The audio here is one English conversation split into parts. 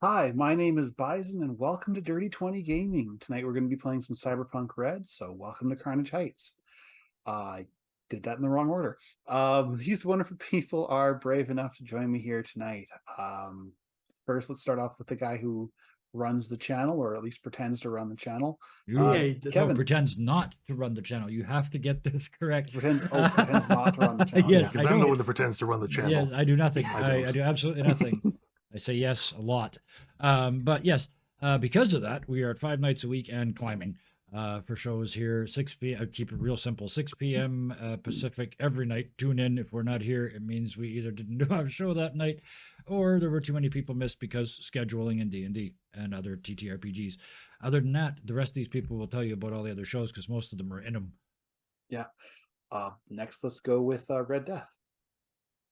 Hi, my name is Bison, and welcome to Dirty 20 Gaming. Tonight we're going to be playing some Cyberpunk Red, so welcome to Carnage Heights. I did that in the wrong order. These wonderful people are brave enough to join me here tonight. First, let's start off with the guy who runs the channel, or at least pretends to run the channel. No, Kevin pretends not to run the channel. You have to get this correct. pretends not to run the channel. Yes, Because I I'm the don't. one that pretends to run the channel. Yes, I do nothing. I I don't. do absolutely nothing. I say yes a lot. But yes, because of that, we are at 5 nights a week and climbing for shows here. 6 p.m. I keep it real simple. 6 p.m. Pacific every night. Tune in. If we're not here, it means we either didn't do our show that night, or there were too many people missed because scheduling and D&D and other TTRPGs. Other than that, the rest of these people will tell you about all the other shows because most of them are in them. Yeah. Next, let's go with Red Death.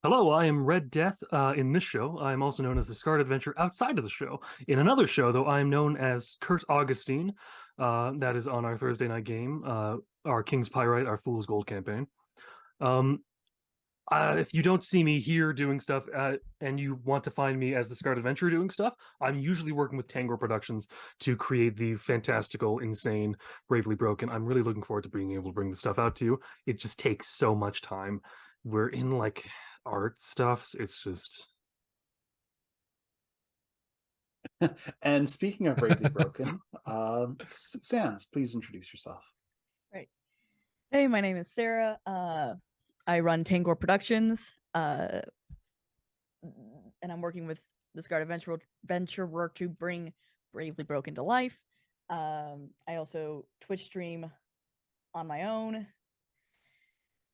Hello, I am Red Death. In this show, I am also known as the Scarred Adventure outside of the show. In another show, though, I am known as Kurt Augustine. That is on our Thursday night game, our King's Pyrite, our Fool's Gold campaign. If you don't see me here doing stuff and you want to find me as the Scarred Adventurer doing stuff, I'm usually working with Tango Productions to create the fantastical, insane, Bravely Broken. I'm really looking forward to being able to bring the stuff out to you. It just takes so much time. We're in like art stuffs. It's just And speaking of Bravely Broken, Sans, please introduce yourself. Right. Hey, my name is Sarah. I run Tangor Productions, and I'm working with the Scarred Adventurer to bring Bravely Broken to life. I also Twitch stream on my own.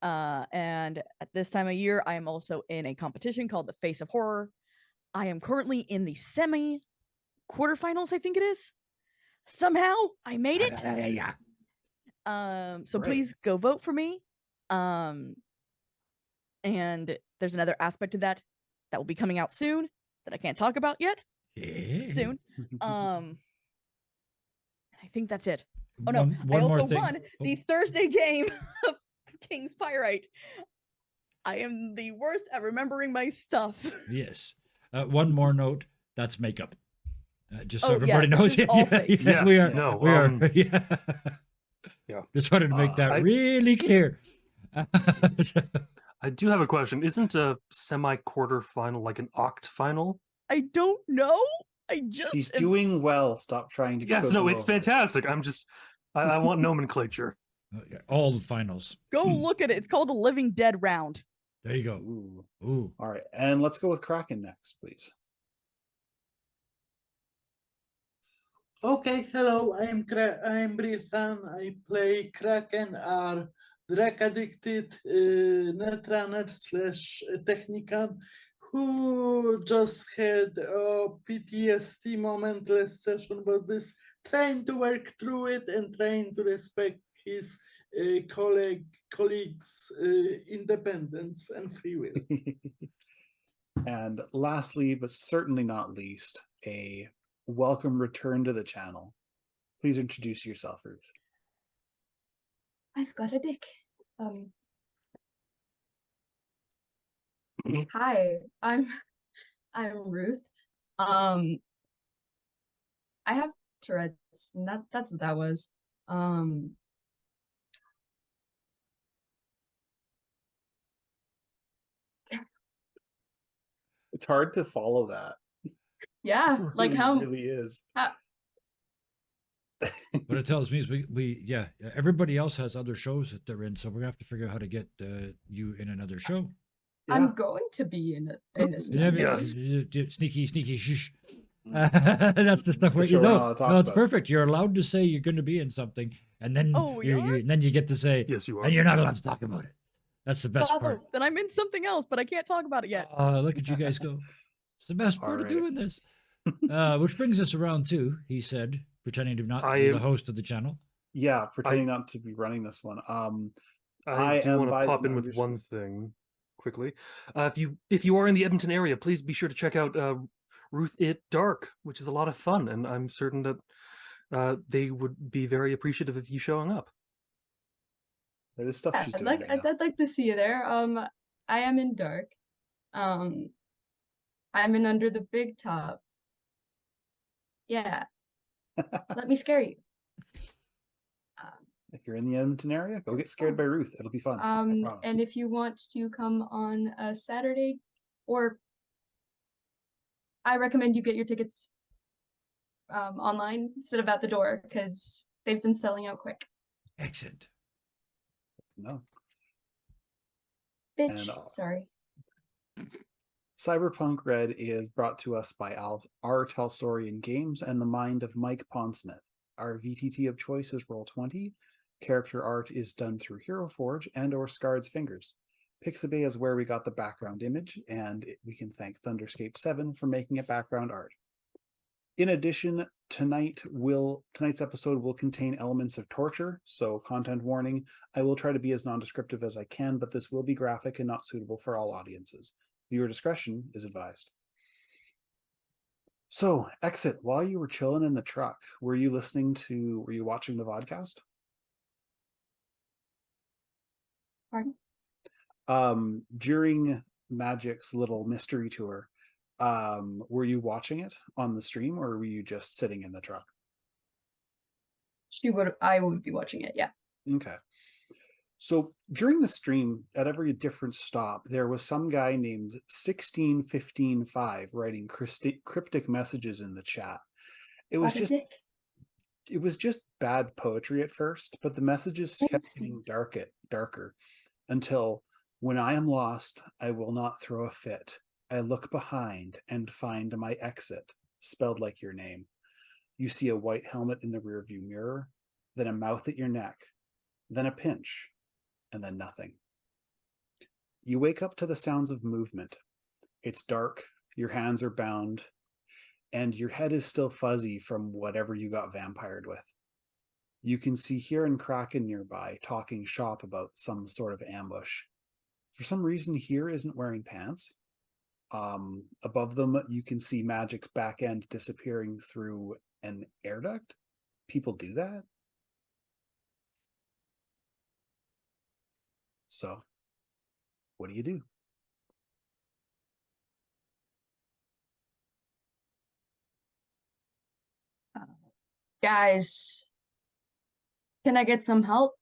And at this time of year, I am also in a competition called the Face of Horror. I am currently in the quarterfinals, I think it is. Somehow I made it. Yeah. So Great. please go vote for me. And there's another aspect to that will be coming out soon that I can't talk about yet. Soon. I think that's it. Oh no, One I more also thing. won the Thursday game of King's Pyrite. I am the worst at remembering my stuff. Yes. One more note. That's makeup. Just so Oh, yeah, everybody this knows. is all fake. Yes, we are. no, we are. Yeah. yeah. Just wanted to make that I- really clear. I do have a question. Isn't a semi-quarter final like an oct final? I don't know. I just She's am doing well. Stop trying to. Yes, no, quibble it's over it. fantastic. I want nomenclature. All the finals. Go look at it. It's called the Living Dead round. There you go. Ooh. Ooh. All right, and let's go with Kraken next, please. Okay, hello, I'm Brithan. I play Kraken, our drug addicted netrunner slash technician who just had a PTSD moment last session, but this trying to work through it and trying to respect his colleagues' independence and free will. And lastly, but certainly not least, a welcome return to the channel. Please introduce yourself, Ruth. I've got a dick. Hi, I'm Ruth. I have Tourette's, and that's what that was. It's hard to follow that. Yeah, It like really is. What it tells me is we everybody else has other shows that they're in, so we're gonna have to figure out how to get you in another show. I'm going to be in a Yes. Sneaky shh. That's the stuff where Sure, you we're not know. allowed to talk No, it's about it. perfect. You're allowed to say you're going to be in something, and then Oh, we are? then you get to say, Yes, you are. and you're not allowed to talk about it. That's the best part. Then I'm in something else, but I can't talk about it yet. Look at you guys go. It's the best part of Alright. doing this. Which brings us around to, he said, pretending to not be the host of the channel. Yeah, pretending not to be running this one. I do am want to pop Bison in with Anderson. one thing quickly. If you are in the Edmonton area, please be sure to check out Ruth It Dark, which is a lot of fun, and I'm certain that they would be very appreciative of you showing up. There's stuff she's I'd doing. I'd like to see you there. I am in Dark. I'm in Under the Big Top. Yeah. Let me scare you. If you're in the Edmonton area, go get scared by Ruth. It'll be fun. I promise. And if you want to come on a Saturday, or I recommend you get your tickets online instead of at the door, because they've been selling out quick. Excellent. No. Bitch, And, sorry. Cyberpunk Red is brought to us by our Telsorian Games and the mind of Mike Pondsmith. Our VTT of choice is Roll20. Character art is done through Hero Forge and or Scarred's Fingers. Pixabay is where we got the background image, and we can thank Thunderscape 7 for making it background art. In addition, tonight's episode will contain elements of torture, so content warning. I will try to be as non-descriptive as I can, but this will be graphic and not suitable for all audiences. Viewer discretion is advised. So, Exit, while you were chilling in the truck, were you watching the vodcast? Pardon? During Magic's little mystery tour, were you watching it on the stream, or were you just sitting in the truck? I would be watching it, yeah. Okay. So during the stream, at every different stop, there was some guy named 16155 writing cryptic messages in the chat. It was just bad poetry at first, but the messages kept getting darker until, when I am lost, I will not throw a fit. I look behind and find my exit, spelled like your name. You see a white helmet in the rearview mirror, then a mouth at your neck, then a pinch, and then nothing. You wake up to the sounds of movement. It's dark, your hands are bound, and your head is still fuzzy from whatever you got vampired with. You can see Here and Kraken nearby talking shop about some sort of ambush. For some reason, Here isn't wearing pants. Above them, you can see Magic's back end disappearing through an air duct. People do that? So, what do you do? Guys, can I get some help?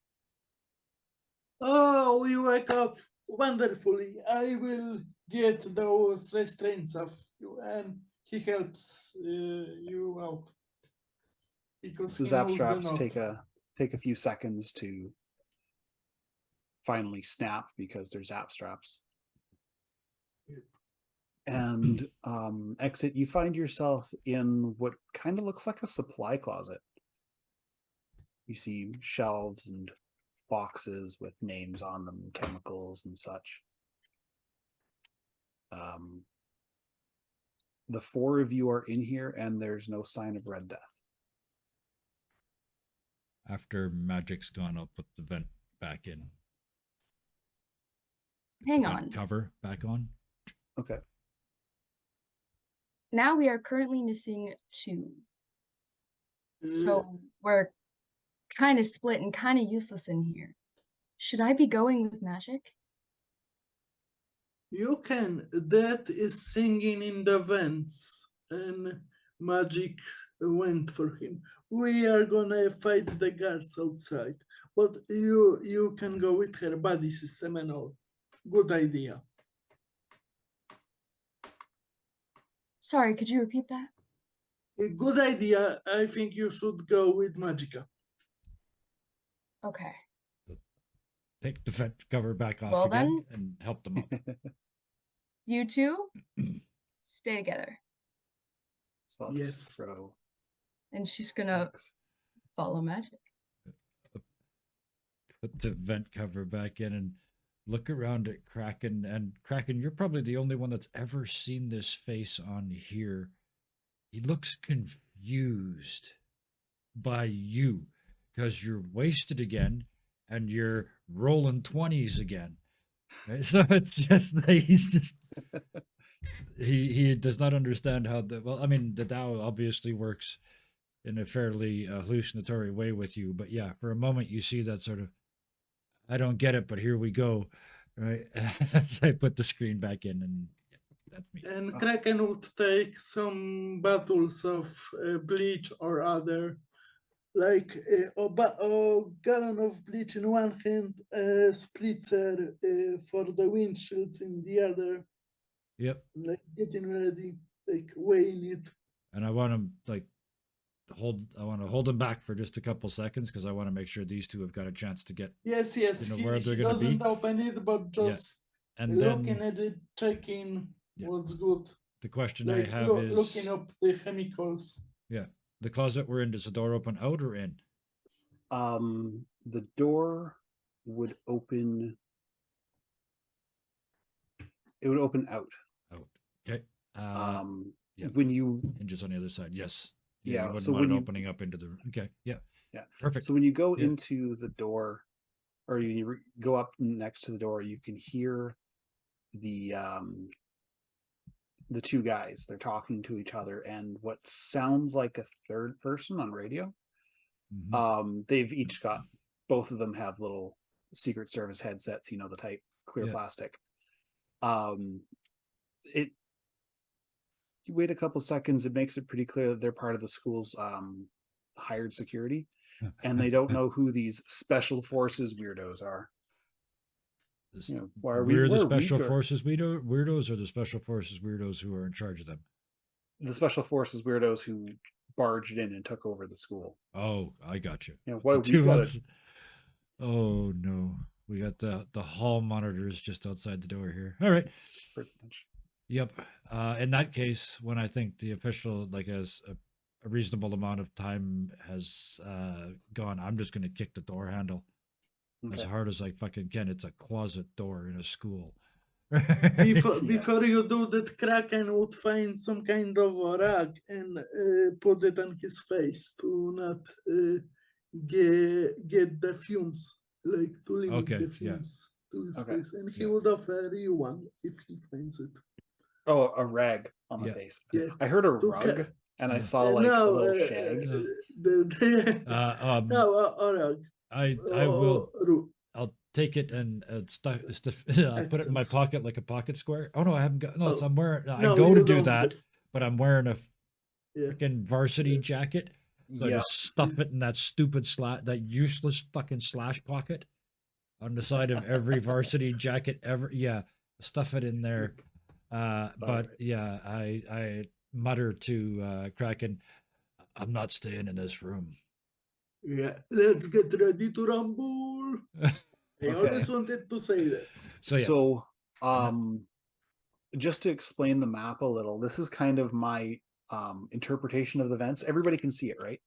Oh, you wake up wonderfully. I will get those restraints off you, and he helps you out because So he knows the Zapstraps knot. take a few seconds to finally snap because they're Zapstraps. And Exit, you find yourself in what kind of looks like a supply closet. You see shelves and boxes with names on them, chemicals and such. The four of you are in here, and there's no sign of Red Death. After Magic's gone, I'll put the vent back in. Hang Vent on. cover back on. Okay. Now we are currently missing 2. So we're kind of split and kind of useless in here. Should I be going with Magic? You can. That is singing in the vents, and Magic went for him. We are gonna fight the guards outside, but you can go with her body system and all. Good idea. Sorry, could you repeat that? A good idea. I think you should go with Magica. Okay. Take the vent cover back off Well again and help them up. You two, stay together. So I'll Yes. just throw And she's gonna X. follow Magic. Put the vent cover back in and look around at Kraken. And Kraken, you're probably the only one that's ever seen this face on here. He looks confused by you because you're wasted again and you're rolling 20s again. Right? So it's just that he's just he does not understand how the Tao obviously works in a fairly hallucinatory way with you, but yeah, for a moment you see that sort of, I don't get it, but here we go, right? I put the screen back in, and That's me. And Oh. Kraken would take some bottles of bleach or other, like a gallon of bleach in one hand, a spritzer for the windshields in the other, Yep. like getting ready, like weighing it. And I want to like hold them back for just a couple seconds because I want to make sure these two have got a chance to get Yes, you know he, where they're he going to doesn't be. open it, but just And looking then at it, checking Yeah. what's good, the question I like have is looking up the chemicals. the closet we're in, does the door open out or in? The door would open. It would open out. Out. Okay. Yeah. When you Hinges on the other side. Yes. Yeah. Yeah, You wouldn't so want when it you opening up into the. Okay. Yeah. Yeah. Perfect. So when you go Yeah. into the door, or go up next to the door, you can hear the two guys. They're talking to each other, and what sounds like a third person on radio. Mhm. They've each got, both of them have little Secret Service headsets. You know, the type clear Yeah. plastic. It. You wait a couple seconds. It makes it pretty clear that they're part of the school's hired security, and they don't know who these special forces weirdos are. This- You know, why are We're the we special forces weirdos, or the special forces weirdos who are in charge of them? the special forces weirdos who barged in and took over the school. Oh, I got you. You know, The why we two got ones. Oh no, we got the hall monitors just outside the door here. All right. pretty much. Yep. In that case, when I think the official, like, as a reasonable amount of time has gone, I'm just going to kick the door handle as Okay. hard as I fucking can. It's a closet door in a school. Before, Yeah. before you do that, Kraken would find some kind of a rag and put it on his face to not get the fumes, like to limit Okay, the yeah. fumes to his Okay. face. And he Yeah. would offer you one if he finds it. Oh, a rag on the Yeah. face. Yeah. I heard a To rug, ca- and I Yeah. saw like a little shag. No, a rag. I will. Ru- I'll take it and I'll put it in my Accents. pocket like a pocket square. Oh no, I haven't got. No, it's Oh, I'm wearing. I no, go you to do don't that, have- but I'm wearing a Yeah. freaking varsity Yeah. jacket. So I Yeah. just stuff it in that stupid that useless fucking slash pocket on the side of every varsity jacket ever. Yeah, stuff it in there. But Alright. yeah, I mutter to Kraken, I'm not staying in this room. Yeah, let's get ready to rumble. I always wanted to say that. So yeah, So, just to explain the map a little, this is kind of my interpretation of the events. Everybody can see it, right?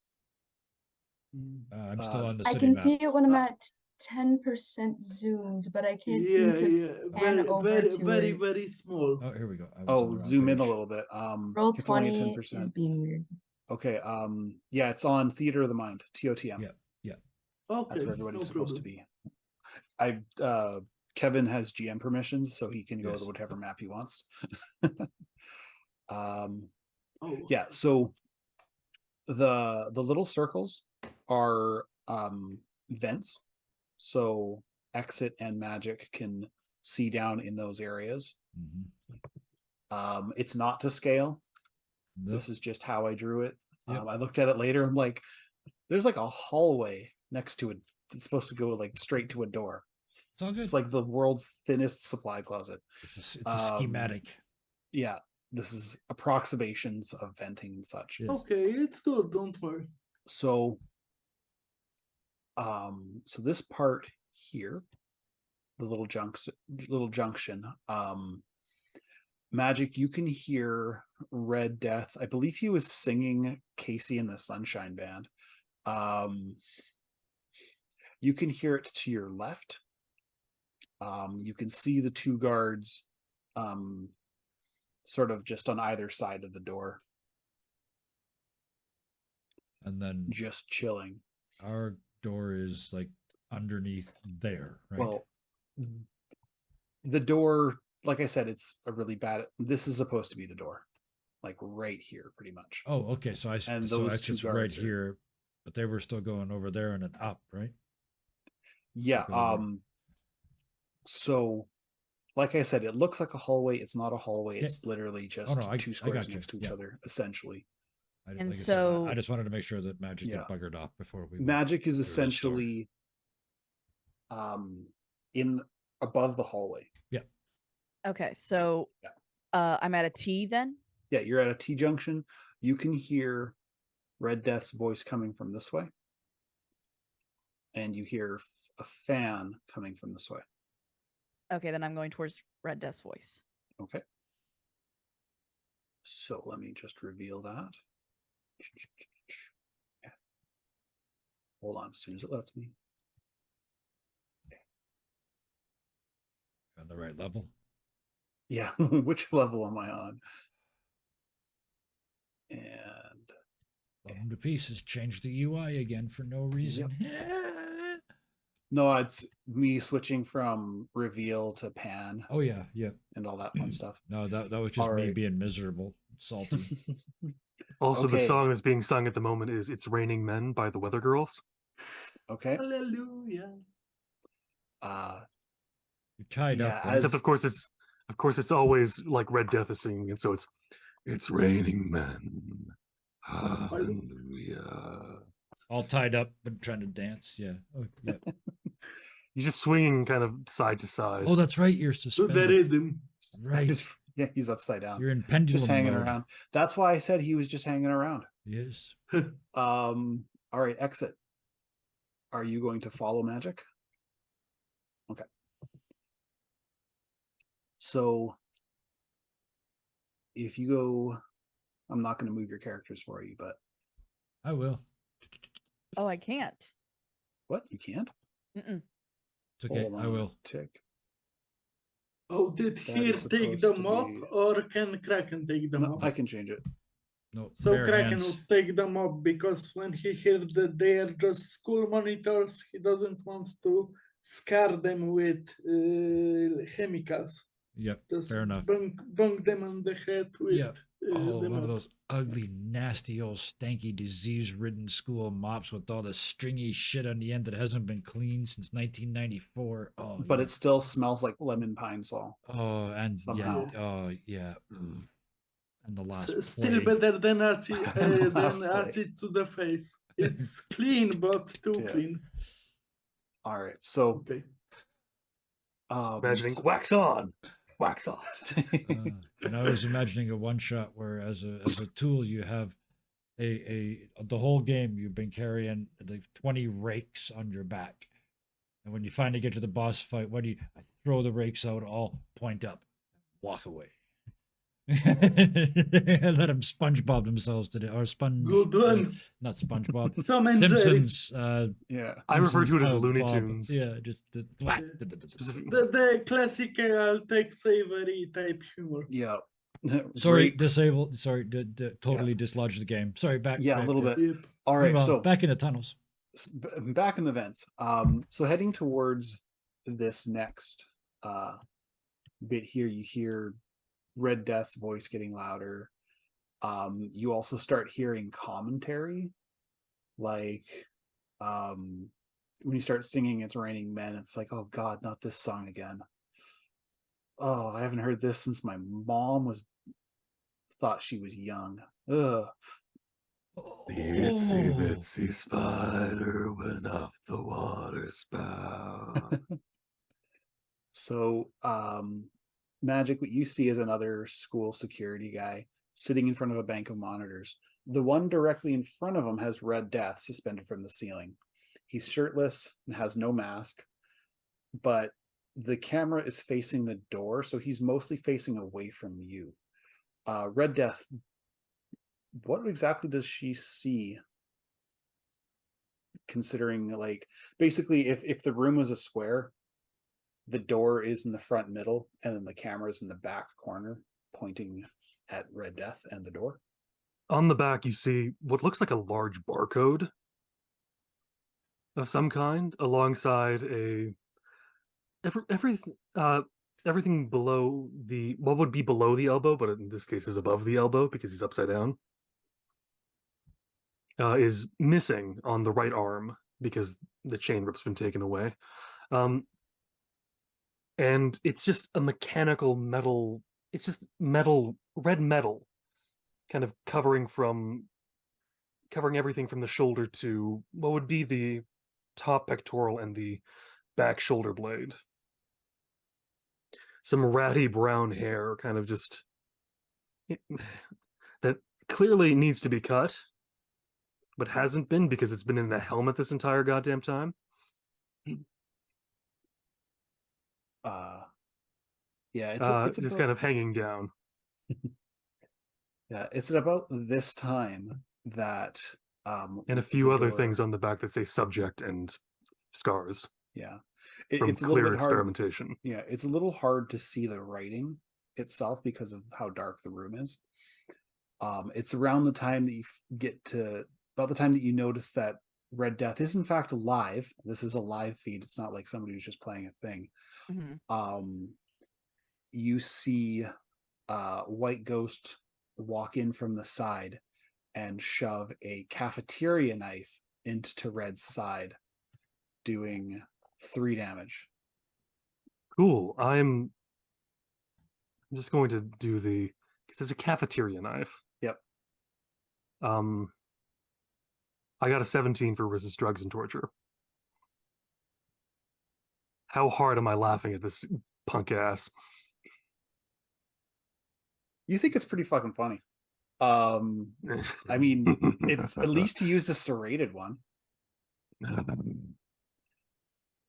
I'm still on the I city can map. see it when I'm Uh, at 10% zoomed, but I can't Yeah, seem to yeah, pan very, over very, to very, it. very small. Oh, here we go. I was on Oh, the wrong zoom in a page. little bit. Roll it's only 20 10%. is being weird. Okay. Yeah, it's on Theater of the Mind, TOTM. Yeah, yeah. Okay, That's where everybody's no supposed to problem. be. Kevin has GM permissions, so he can go Yes. to whatever map he wants. Oh, Yeah, so the little circles are vents, so exit and magic can see down in those areas. It's not to scale. Nope. This is just how I drew it. Yep. I looked at it later. I'm like, there's like a hallway next to it. It's supposed to go like straight to a door. It's all good. It's like the world's thinnest supply closet. It's a schematic. Yeah, this is approximations of venting and such. Yes. okay, it's good. Don't worry. So, so this part here, the little junction, Magic, you can hear Red Death. I believe he was singing Casey and the Sunshine Band. You can hear it to your left. You can see the two guards sort of just on either side of the door. And then just chilling. Our door is like underneath there, right? Well, the door, like I said, it's a really bad. This is supposed to be the door, like right here, pretty much. Oh, okay. So And so those exit's two right guards are- here, but they were still going over there and then up, right? Yeah. Like over. So Like I said, it looks like a hallway. It's not a hallway. Yeah. It's literally just no, I two squares gotcha. next to each Yeah. other, essentially. And And like I said, so- I just wanted to make sure that Magic Yeah. had buggered off before we went Magic is to the store. essentially in above the hallway. Okay, so Yeah. I'm at a T then. Yeah, you're at a T junction. You can hear Red Death's voice coming from this way, and you hear a fan coming from this way. Okay, then I'm going towards Red Death's voice. Okay. So let me just reveal that. Yeah. Hold on, as soon as it lets me. On the right level. Yeah, which level am I on? And Love 'em to pieces. Change the UI again for no reason. no, it's me switching from reveal to pan Oh yeah, yeah. and all that fun stuff. No, that was just All me right. being miserable, salty. Also, the Okay. song that's being sung at the moment is "It's Raining Men" by the Weather Girls. Okay. Hallelujah. You're tied up. Yeah, Right? Except, of course, it's always like Red Death is singing, and so it's raining men. Hallelujah. All tied up, but trying to dance. Yeah. Oh, yeah. He's just swinging kind of side to side. Oh, that's right. You're To the suspended. rhythm. Right. Yeah, he's upside down. You're in pendulum Just hanging mode. around. That's why I said he was just hanging around. Yes. All right, exit. Are you going to follow Magic? Okay. So if you go, I'm not going to move your characters for you, but I will. Oh, I can't. what? You can't? Mm-mm. It's okay. Hold I on a will. tick. Oh, did That Here is take supposed them to up, be- or can Kraken take them No, up? I can change it. No. So bare Kraken hands. will take them up because when he heard that they are just school monitors, he doesn't want to scare them with chemicals. Yep. Just Fair enough. bunk them on the head with Yep. Oh, the one of mop. those ugly, nasty, old, stanky, disease-ridden school mops with all the stringy shit on the end that hasn't been cleaned since 1994. Oh, But yeah. it still smells like lemon pine sol. Oh, and somehow. yeah. Oh, yeah. Mm. And the last Still plague. better than Archie, The last than Archie plague. to the face. It's clean, but too Yeah. clean. All right, so Okay. Imagining wax on, wax off. And I was imagining a one shot where, as a tool, you have the whole game you've been carrying like 20 rakes on your back, and when you finally get to the boss fight, what do you? I throw the rakes out, all point up, walk away. And let them SpongeBob themselves today, or Sponge. Good one. Not SpongeBob. Tom and Jerry. Simpsons. yeah. I refer to it as Simpsons, Looney Bob. Tunes. Yeah, just whack. Specifically. The classic Tex Avery type humor. Yeah. Sorry, Rakes. disabled. Sorry, totally dislodged the game. Sorry, back. Yeah, back a little to- bit. Yep. All right, Move on, so back in the tunnels. back in the vents. So heading towards this next bit here, you hear Red Death's voice getting louder. You also start hearing commentary, like when you start singing "It's Raining Men," it's like, oh God, not this song again. Oh, I haven't heard this since my mom thought she was young. Ugh. The itsy bitsy spider went off the water spout. So, Magic, what you see is another school security guy sitting in front of a bank of monitors. The one directly in front of him has Red Death suspended from the ceiling. He's shirtless and has no mask, but the camera is facing the door, so he's mostly facing away from you. Red Death, what exactly does she see? Considering, like, basically, if the room was a square, the door is in the front middle, and then the camera is in the back corner, pointing at Red Death and the door. On the back, you see what looks like a large barcode of some kind, alongside everything below what would be below the elbow, but in this case is above the elbow because he's upside down. Is missing on the right arm because the chain rip's been taken away. And and it's just a mechanical metal. It's just metal, red metal, kind of covering everything from the shoulder to what would be the top pectoral and the back shoulder blade. Some ratty brown hair, kind of just that clearly needs to be cut, but hasn't been because it's been in the helmet this entire goddamn time. Yeah, it's Just about, kind of hanging down. yeah, it's at about this time that And a the few other door- things on the back that say subject and scars Yeah, from it's a little clear bit hard. experimentation. Yeah, it's a little hard to see the writing itself because of how dark the room is. It's around the time that you get to about the time that you notice that Red Death is in fact alive. This is a live feed. It's not like somebody who's just playing a thing. Mhm. You see White Ghost walk in from the side and shove a cafeteria knife into Red's side, doing 3 damage. Cool. I'm just going to do the because it's a cafeteria knife. Yep. I got a 17 for resist drugs and torture. How hard am I laughing at this punk ass? You think it's pretty fucking funny. I mean, it's at least to use a serrated one.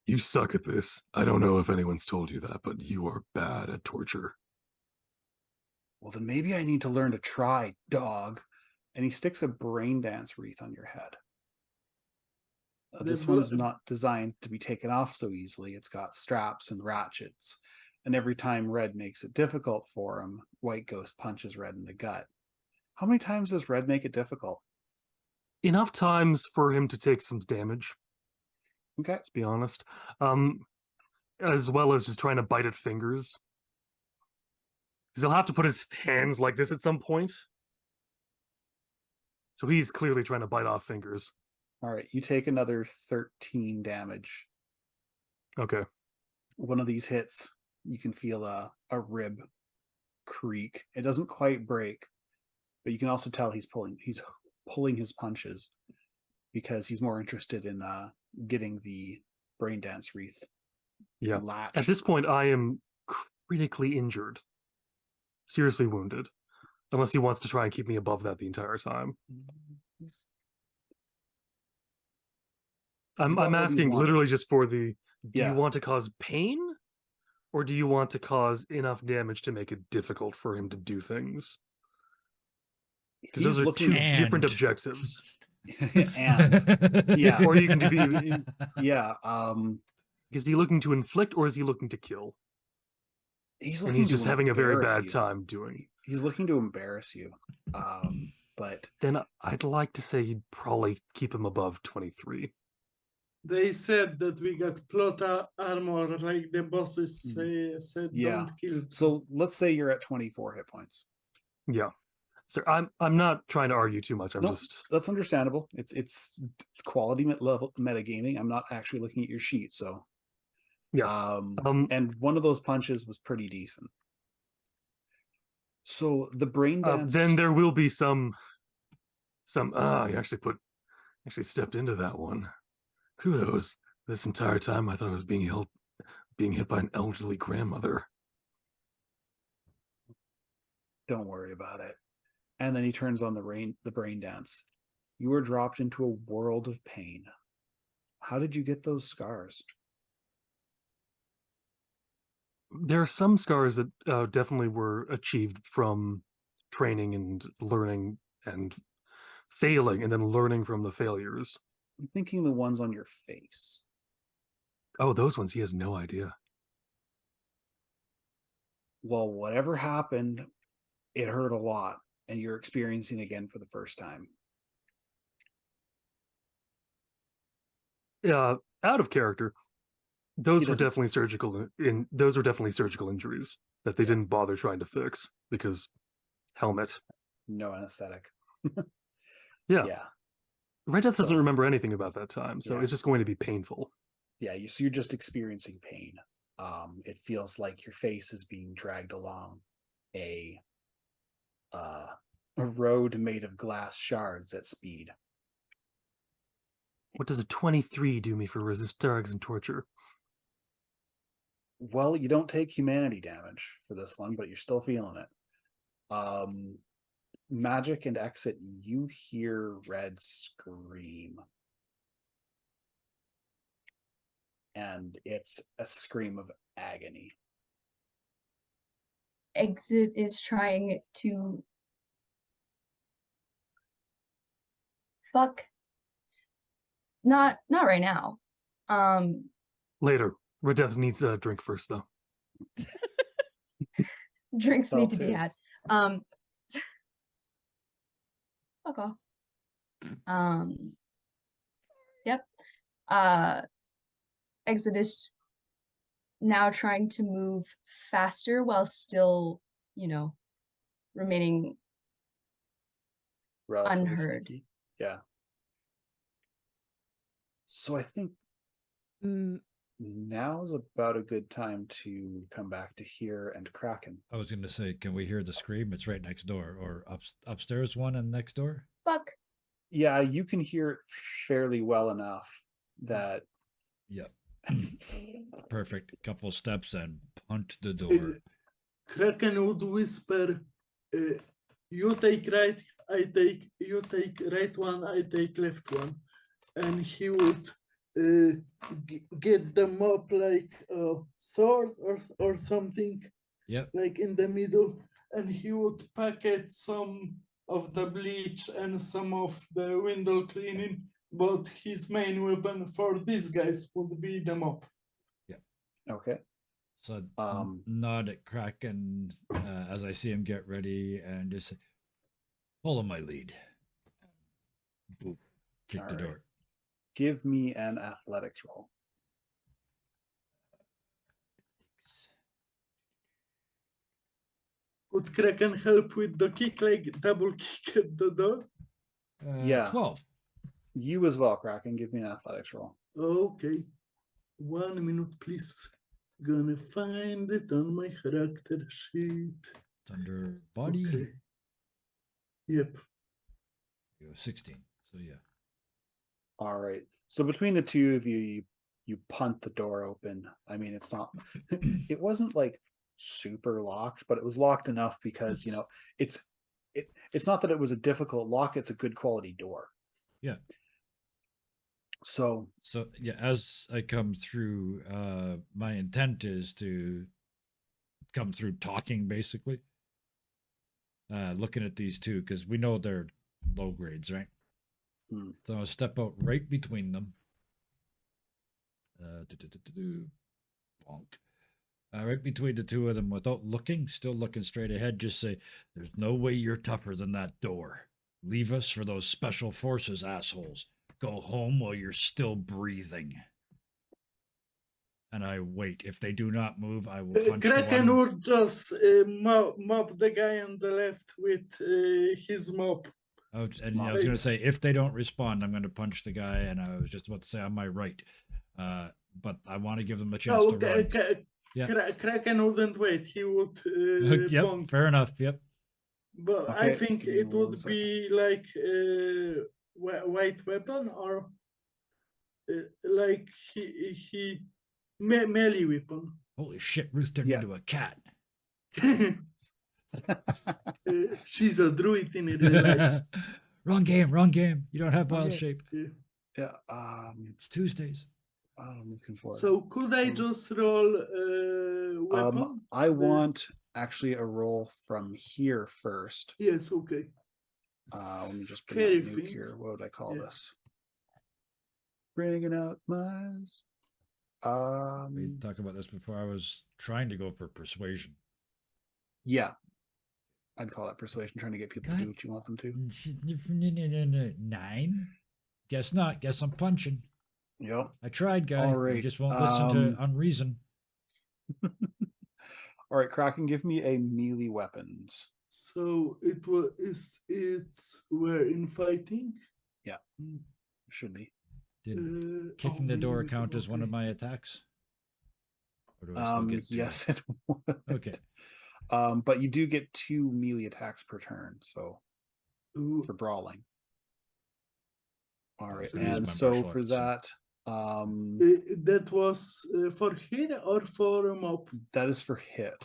You suck at this. I don't know if anyone's told you that, but you are bad at torture. Well, then maybe I need to learn to try, dog. And he sticks a brain dance wreath on your head. This one's not designed to be taken off so easily. It's got straps and ratchets. And every time Red makes it difficult for him, White Ghost punches Red in the gut. How many times does Red make it difficult? Enough times for him to take some damage. Okay. Let's be honest. As well as just trying to bite at fingers. Because he'll have to put his hands like this at some point. So he's clearly trying to bite off fingers. All right, you take another 13 damage. Okay. One of these hits, you can feel a rib creak. It doesn't quite break, but you can also tell he's pulling his punches because he's more interested in getting the brain dance wreath. Yeah. Latched. At this point, I am critically injured. Seriously wounded. Unless he wants to try and keep me above that the entire time. I'm asking literally just for the, do you want to cause pain? Or do you want to cause enough damage to make it difficult for him to do things? Because those are two different objectives. And yeah. Or you can do yeah. Is he looking to inflict or is he looking to kill? He's just having a very bad time doing. He's looking to embarrass you. But then I'd like to say you'd probably keep him above 23. They said that we got plot armor, like the bosses said. Yeah. Don't kill. So let's say you're at 24 hit points. Yeah. So I'm not trying to argue too much. That's understandable. It's quality level metagaming. I'm not actually looking at your sheet, so yes. And one of those punches was pretty decent. So the brain dance. Then there will be some. You actually stepped into that one. Kudos. This entire time I thought I was being hit by an elderly grandmother. Don't worry about it. And then he turns on the brain dance. You were dropped into a world of pain. How did you get those scars? There are some scars that definitely were achieved from training and learning and failing and then learning from the failures. I'm thinking the ones on your face. Oh, those ones, he has no idea. Well, whatever happened, it hurt a lot, and you're experiencing again for the first time. Out of character, those were definitely surgical. Those were definitely surgical injuries that they didn't bother trying to fix because helmet. No anesthetic. Yeah. Yeah. Red Death doesn't remember anything about that time, so it's just going to be painful. Yeah, so you're just experiencing pain. It feels like your face is being dragged along a road made of glass shards at speed. What does a 23 do me for resist drugs and torture? Well, you don't take humanity damage for this one, but you're still feeling it. Magic and exit, you hear Red scream. And it's a scream of agony. Exit is trying to fuck. Not right now. Later. Red Death needs a drink first, though. Drinks need to be too. had. Fuck off. Yep. Exit is now trying to move faster while still, remaining Relatively unheard. sneaky. Yeah. So I think now is about a good time to come back to here and Kraken. I was going to say, can we hear the scream? It's right next door, or upstairs one and next door. Fuck. Yeah, you can hear it fairly well enough that. Yep. Perfect. Couple steps and punt the door. Kraken would whisper, you take right, you take right one, I take left one. And he would get them up like a sword or something, Yep. like in the middle, and he would packet some of the bleach and some of the window cleaning, but his main weapon for these guys would be the mop. Okay. So nod at Kraken as I see him get ready and just say, follow my lead. Boop. Kick the door. Give me an athletics roll. Would Kraken help with the kick, like double kick at the door? Yeah. 12. You as well, Kraken. Give me an athletics roll. Okay. 1 minute, please. Gonna find it on my character sheet. It's under body. Okay. Yep. 16. So yeah. All right. So between the two of you, you punt the door open. I mean, it's not. It wasn't like super locked, but it was locked enough because it's not that it was a difficult lock. It's a good quality door. Yeah. So yeah, as I come through, my intent is to come through talking, basically. Looking at these two, because we know they're low grades, right? So I'll step out right between them. Bonk. Right between the two of them without looking, still looking straight ahead, just say, there's no way you're tougher than that door. Leave us for those special forces assholes. Go home while you're still breathing. And I wait. If they do not move, I will punch Kraken one. would just mop the guy on the left with his mop. I was going to say, if they don't respond, I'm going to punch the guy. And I was just about to say on my right. But I want to give them a chance to run. Yeah. Kraken wouldn't wait. He would yep, bonk. fair enough. Yep. But Okay, I think it would be like white weapon or like he melee weapon. Holy shit, Ruth turned into a cat. She's a druid in real life. Wrong game. You don't have wild shape. Yeah. It's Tuesdays. I'm looking for. So could I just roll weapon? I want actually a roll from here first. Yes, okay. Let me just bring up Nuke here. What would I call this? Bringing out my. We talked about this before. I was trying to go for persuasion. Yeah, I'd call that persuasion. Trying to get people to do what you want them to. 9. Guess not. Guess I'm punching. Yep. I tried, guy. All right. You just won't listen to unreason. All right, Kraken, give me a melee weapons. So it's we're in fighting. Yeah, should be. Did kicking the door count as one of my attacks? Or do I still get two? Yes, it would. Okay. But you do get 2 melee attacks per turn, so Ooh, for brawling. All right, Those are and my so martial for arts, so- that, that was for hit or for a mob? that is for hit.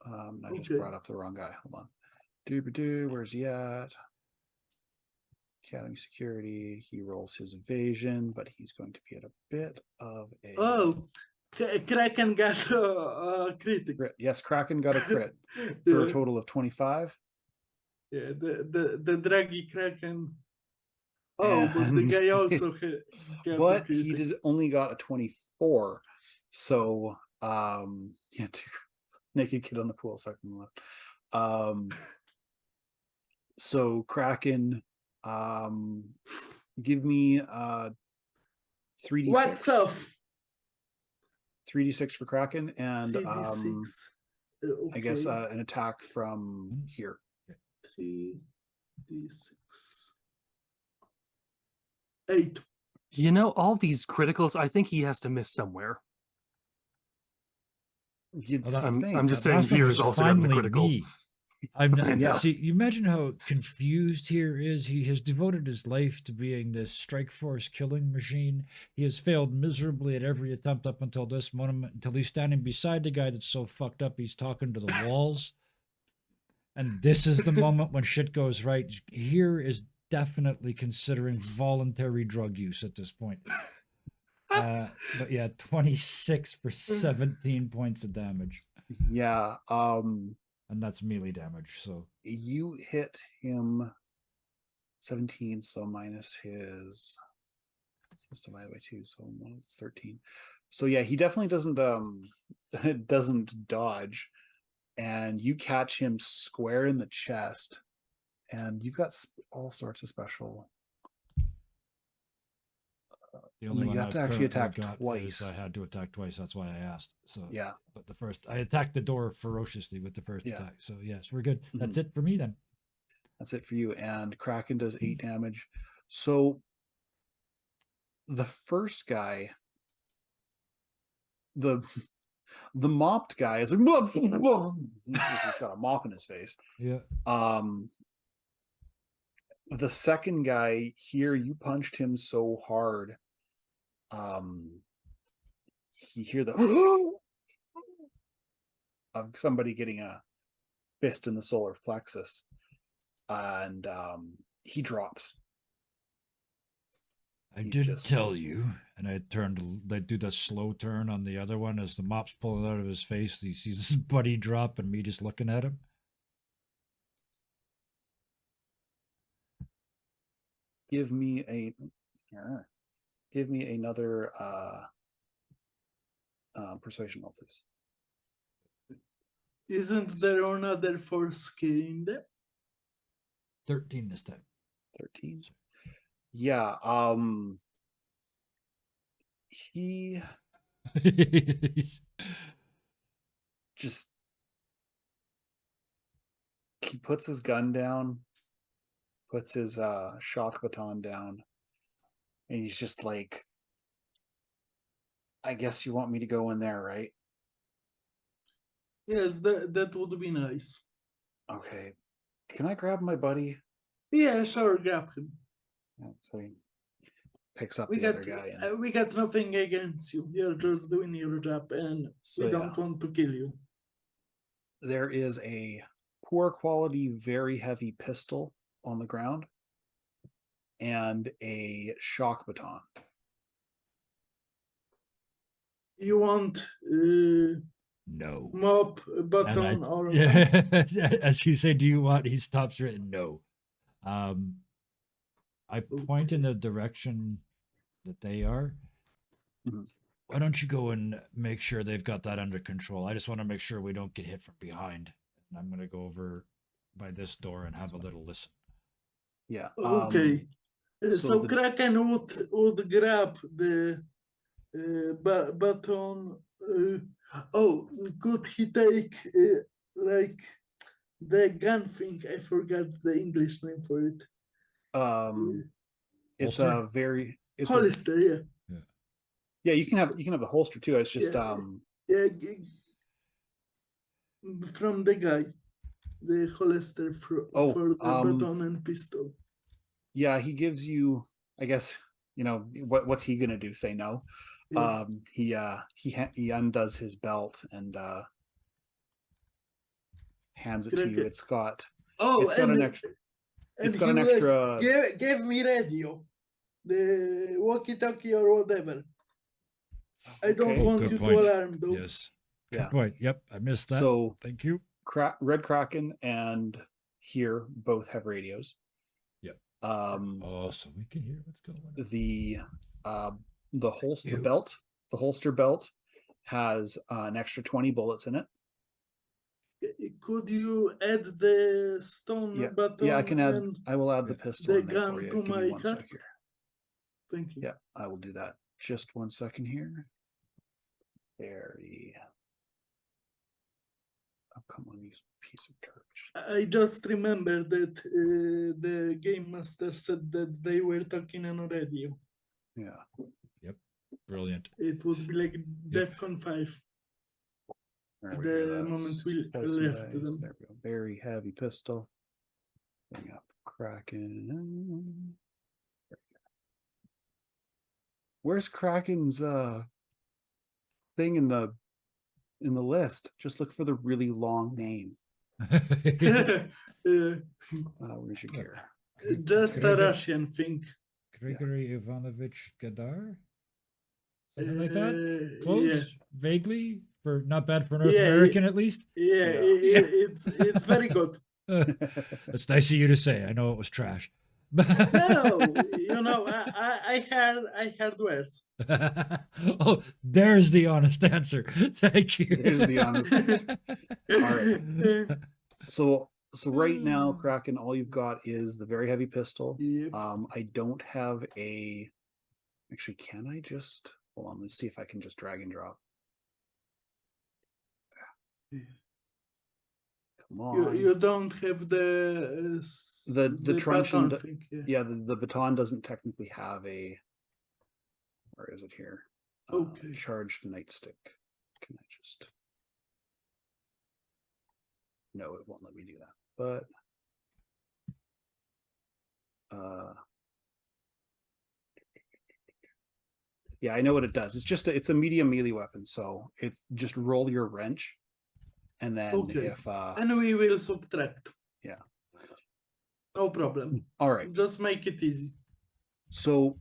I just Okay. brought up the wrong guy. Hold on. Doo-ba-doo, where's he at? Academy security. He rolls his evasion, but he's going to be at a bit of a Oh, Kraken got a critic. crit. Yes, Kraken got a crit for a Yeah, total of 25. yeah, the draggy Kraken. Oh, but the And- guy also got a but he critic. did only got a 24. So yeah, naked kid on the pool second left. So Kraken, give me 3d6. What's off? 3d6 for Kraken, and 3d6. I guess Okay, an attack from here. 3d6. 8. You know, all these criticals, I think he has to miss somewhere. You'd Well, that- I'm think. just That saying last one here was is also gotten the finally critical. me. I'm not, Yeah. See, you imagine how confused here is. He has devoted his life to being this strike force killing machine. He has failed miserably at every attempt up until this moment, until he's standing beside the guy that's so fucked up he's talking to the walls. And this is the moment when shit goes right. Here is definitely considering voluntary drug use at this point. But yeah, 26 for 17 points of damage. Yeah. And that's melee damage, so You hit him 17, so minus his. It's divided by 2, so it's 13. So yeah, he definitely doesn't doesn't dodge, and you catch him square in the chest, and you've got all sorts of special. the Only only one you have I've to actually currently attack got twice. is I had to attack twice. That's why I asked. So Yeah, but the first I attacked the door ferociously with the first Yeah. attack. So yes, we're good. Mhm. That's it for me then. that's it for you. And Kraken does 8 damage. So the first guy, the mopped guy is like, he's got a mop in his face. Yeah. The second guy here, you punched him so hard. You hear the of somebody getting a fist in the solar plexus, and he drops. I He's did just- tell you, and I do the slow turn on the other one as the mop's pulling out of his face. He sees his buddy drop and me just looking at him. Give me another persuasion roll, please. Isn't there another for scaring them? 13 this time. 13. Yeah. He just he puts his gun down, puts his shock baton down, and he's just like, I guess you want me to go in there, right? Yes, that would be nice. Okay. Can I grab my buddy? Yeah, sure, grab him. Yeah, so he picks up We the got other guy, and we got nothing against you. You're just doing your job, and so we yeah, don't want to kill you. there is a poor quality, very heavy pistol on the ground, and a shock baton. You want No. mop And button or yeah, as you say, do you want? He stops written no. I point in the direction that they are. Mhm. Why don't you go and make sure they've got that under control? I just want to make sure we don't get hit from behind. And I'm going to go over by this door and have a little listen. Yeah. okay. so So the- Kraken would grab the button. Oh, could he take like the gun thing? I forgot the English name for it. It's Holster? a very it's a, Hollister, yeah. yeah. You can have the holster too. It's just Yeah. Yeah, from the guy, the holster for Oh, the baton and pistol. Yeah, he gives you, I guess, what's he gonna do? Say no? Yeah. He undoes his belt and hands it to you. Kraken. It's got Oh, an he extra. gave me radio, the walkie-talkie or whatever. I don't Okay. want Good you point. to alarm those. Yes. Good Yeah. point. Yep, I missed that. So Thank you. Red Kraken and here both have radios. Yep. Oh, so we can hear what's going on. The holster belt has an extra 20 bullets in it. Could you add the stone baton? Yeah, I can add. and I will add the pistol the in there for gun you. to Give me my 1 cart? sec here. Thank you. Yeah, I will do that. Just 1 second here. Very. Oh, come on, you piece of garbage. I just remember that the game master said that they were talking on a radio. Yeah. Yep. Brilliant. It would be like DEFCON 5. There At we the go. moment we That's left nice. them. There we go. Very heavy pistol. Bring up Kraken. Where's Kraken's thing in the list? Just look for the really long name. Where's your gear? Just a Russian thing. Grigory Ivanovich Gadar? Something like that? Close? Yeah. Vaguely? For not bad for North Yeah, American at least? Yeah, Yeah. it's very good. That's nice of you to say. I know it was trash. No, I heard worse. Oh, there's the honest answer. Thank you. There's the honest answer. All right. So right now, Kraken, all you've got is the very heavy pistol. Yep. I don't have a. Actually, can I just hold on? Let's see if I can just drag and drop. Come on. You don't have the truncheon. baton thing. Yeah, the baton doesn't technically have a. Where is it here? Okay. Charged nightstick. Can I just? No, it won't let me do that. But yeah, I know what it does. It's a medium melee weapon, so it's just roll your wrench, and then Okay. if and we will subtract. Yeah. No problem. All right. Just make it easy. So,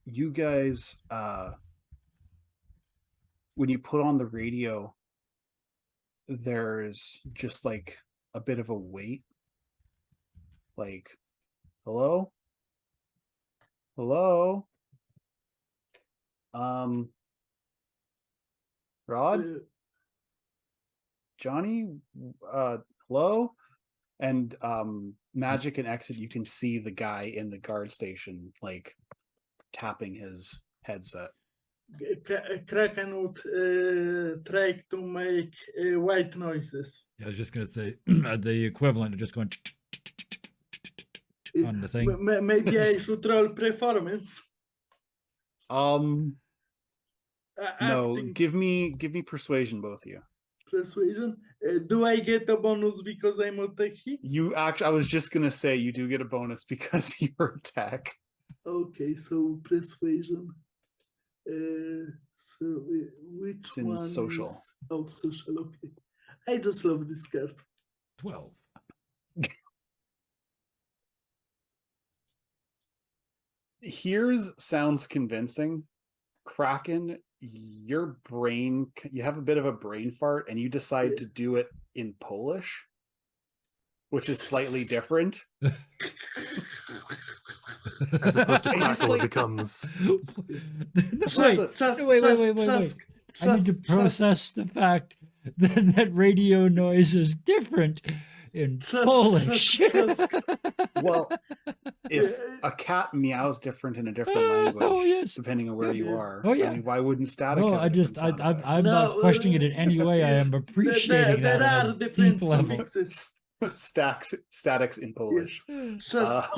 you guys, when you put on the radio, there's just like a bit of a wait. Like, hello? Hello? Rod? Johnny? Hello? And Magic and Exit, you can see the guy in the guard station, like, tapping his headset. Kraken would try to make white noises. Yeah, I was just going to say the equivalent of just going on the thing. Maybe I should roll performance. No, Acting. give me persuasion, both of you. Persuasion. Do I get a bonus because I'm a techie? You actually, I was just gonna say you do get a bonus because you're a tech. Okay, so persuasion. So which It's in one social. is social? Okay, I just love this card. 12. Here's sounds convincing. Kraken, your brain, you have a bit of a brain fart, and you decide to do it in Polish, which is slightly different. As opposed to It's just crackle, like- it becomes. Wait. I need to process the fact that radio noise is different in Polish. Well, if a cat meows different in a different language, Oh, yes. depending on where you are, Oh, yeah. I mean, why wouldn't static? No, have a I just, different sound effect? I'm No, not questioning it in any way. I am appreciating there that on are a different deep level. suffixes. Statics in Polish. Trzask.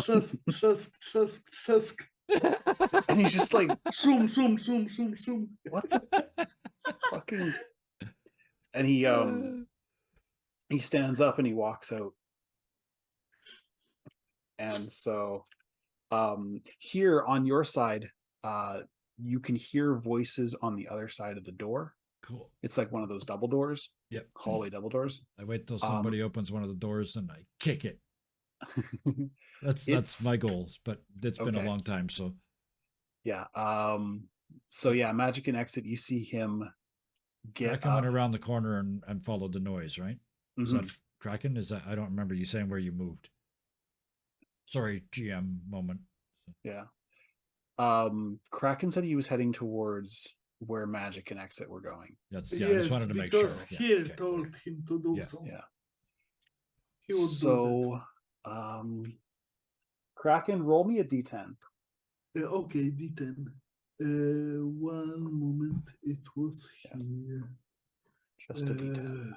And he's just like, Zoom, zoom, zoom, zoom, zoom. what the fucking, and he stands up and he walks out. And so here on your side, you can hear voices on the other side of the door. Cool. It's like one of those double doors. Yep. Hallway double doors. I wait till somebody opens one of the doors and I kick it. That's It's- my goal, but it's been a okay. long time, so Yeah. So yeah, magic and exit. You see him get Kraken up. went around the corner and followed the noise, right? Is Mhm. that Kraken? Is that I don't remember you saying where you moved. Sorry, GM moment. Yeah. Kraken said he was heading towards where magic and exit were going. That's I Yes, just wanted to make sure. because Yeah, here okay. told him to do Yeah, so. Yeah. He would do So Kraken, roll me a D10. that. Okay, D10. One moment. It was Yeah. here. Just a D10.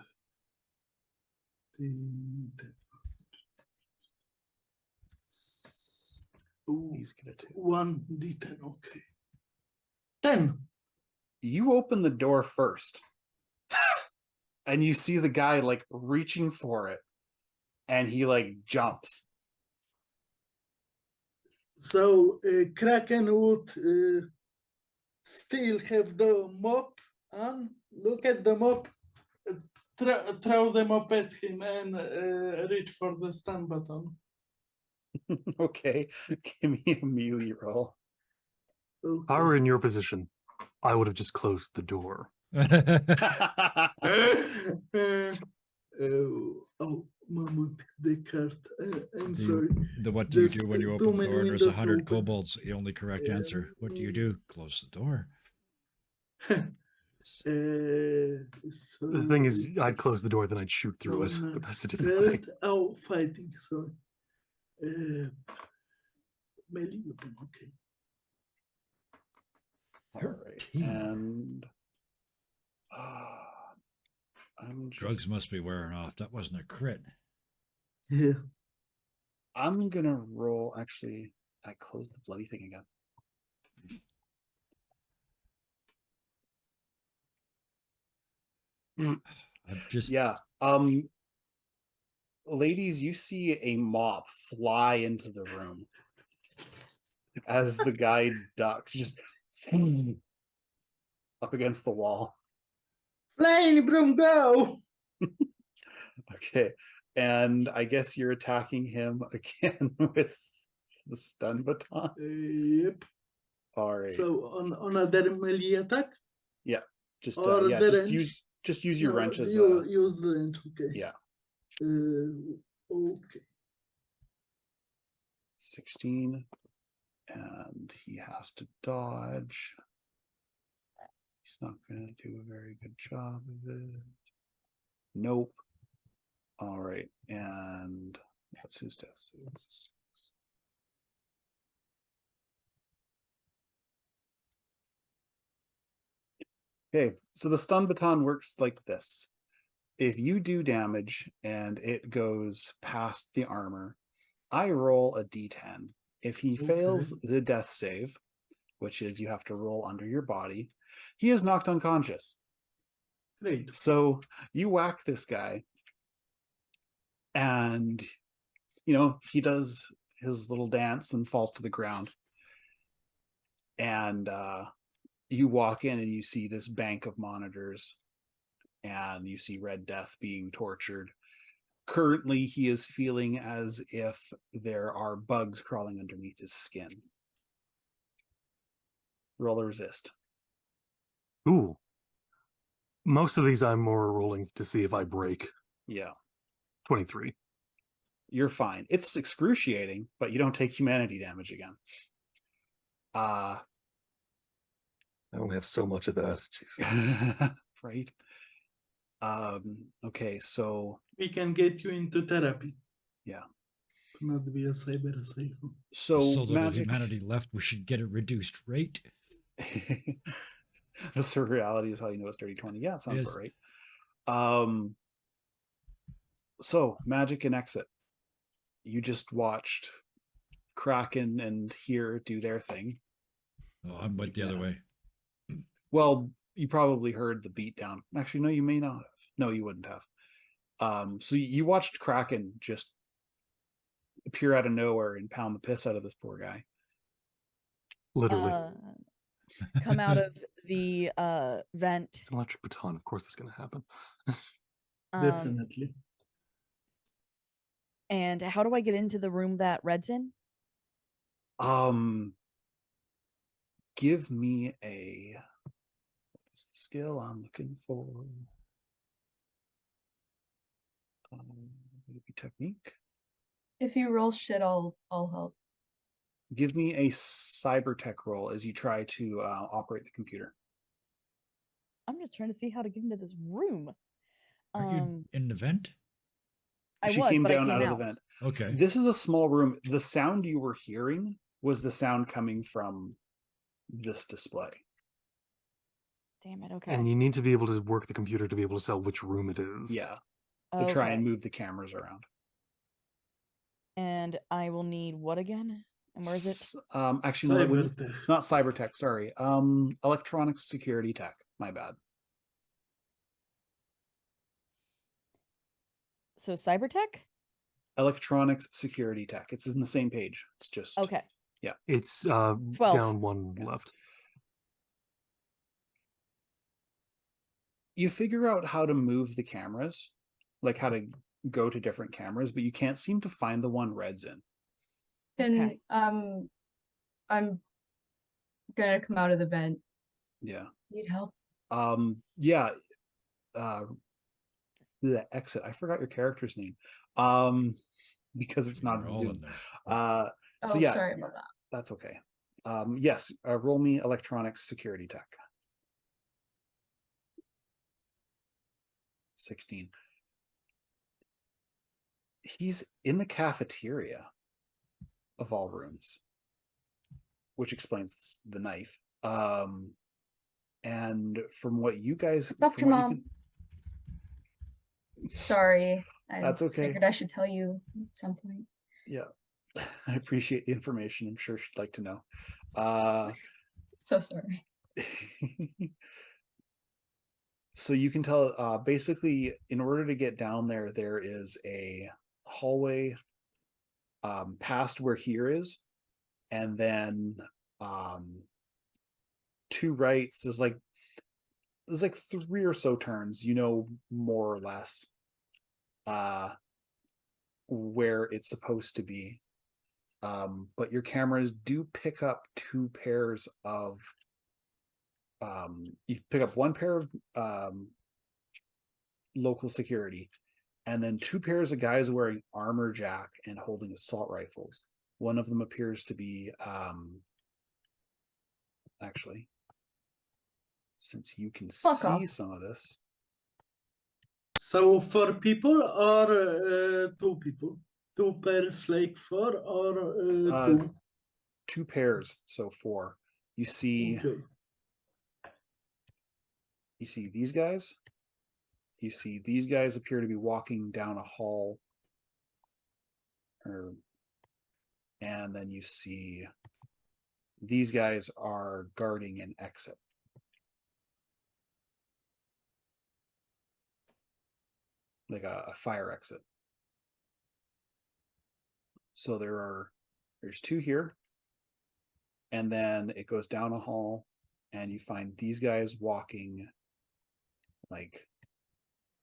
D10. Oh, Please get a 2. one D10. Okay. 10. You open the door first. And you see the guy like reaching for it. And he like jumps. So Kraken would still have the mop on. Look at the mop. Throw the mop at him and reach for the stun button. Okay. Give me a melee roll. If I were in your position, I would have just closed the door. Oh, moment, Descartes. I'm Do sorry. what do you Just do when you too open the many door and there's windows 100 open. kobolds? The only correct answer. What do you do? Close the door. So The thing is, it I'd close was- the door, then I'd shoot through no, it. not But that's a different thing. stealth. Oh, fighting, sorry. Melee weapon, okay. All right. 13. And I'm just, Drugs must be wearing off. That wasn't a crit. Yeah. I'm gonna roll. Actually, I closed the bloody thing again. I'm just Yeah. Ladies, you see a mop fly into the room as the guy ducks, just up against the wall. Flying broom, go! Okay. And I guess you're attacking him again with the stun baton. Yep. All right. So on another melee attack? Just or yeah, the just wrench? use your No, wrench as you use the wrench, okay. yeah. Okay. 16. And he has to dodge. He's not gonna do a very good job of it. Nope. All right, and that's whose death saves. Okay, so the stun baton works like this. If you do damage and it goes past the armor, I roll a d10. If he fails the death save, which is you have to roll under your body, he is knocked unconscious. Great. So you whack this guy, and he does his little dance and falls to the ground. And you walk in and you see this bank of monitors, and you see Red Death being tortured. Currently, he is feeling as if there are bugs crawling underneath his skin. Roll a resist. Ooh. Most of these I'm more rolling to see if I break. Yeah. 23. You're fine. It's excruciating, but you don't take humanity damage again. I only have so much of that. Jeez. Right. Okay, so We can get you into therapy. Yeah. To not be a cyber psycho. so little magic humanity left. We should get a reduced rate. the surreality is how you know it's dirty 20. Yeah, it sounds Yes. about right. So magic and exit. You just watched Kraken and here do their thing. Oh, I went the other Yeah. way. Well, you probably heard the beatdown. Actually, no, you may not have. No, you wouldn't have. So you watched Kraken just appear out of nowhere and pound the piss out of this poor guy. Literally. Come out of the vent. It's an electric baton. Of course that's going to happen. Definitely. And how do I get into the room that Red's in? Give me a what's the skill I'm looking for? Maybe technique. If you roll shit, I'll help. Give me a cyber tech roll as you try to operate the computer. I'm just trying to see how to get into this room. Are you in the vent? She was, came but down I came out of out. the vent. Okay. This is a small room. The sound you were hearing was the sound coming from this display. Damn it. Okay. And you need to be able to work the computer to be able to tell which room it is. Yeah. To try and Okay. move the cameras around. And I will need what again? And where is it? Actually, no, it wouldn't. Cybertech. Not cyber tech. Sorry. Electronic security tech. My bad. So cybertech? Electronics security tech. It's in the same page. It's just Okay. It's 12. down one Yeah. left. You figure out how to move the cameras, like how to go to different cameras, but you can't seem to find the one Red's in. And Okay. I'm gonna come out of the vent. Yeah. Need help? Yeah. The exit. I forgot your character's name. Because it's not We're in all Zoom. in there. So Oh, yeah, sorry about that. that's okay. Yes, roll me electronics security tech. 16. He's in the cafeteria of all rooms, which explains the knife. And from what you guys, Fucked from your what you mom. can, Sorry. That's okay. Figured I should tell you at some point. yeah, I appreciate the information. I'm sure she'd like to know. So sorry. So you can tell, basically, in order to get down there, there is a hallway past where here is, and then two rights. There's like 3 or so turns, more or less where it's supposed to be. But your cameras do pick up 2 pairs of you pick up 1 pair of local security, and then 2 pairs of guys wearing armor jack and holding assault rifles. One of them appears to be actually, since you can Fuck see off. some of this. So 4 people or 2 people? 2 pairs like 4 or 2? 2 pairs, so 4. You see Okay. you see these guys. You see these guys appear to be walking down a hall, and then you see these guys are guarding an exit. Like a fire exit. So there's 2 here, and then it goes down a hall, and you find these guys walking like,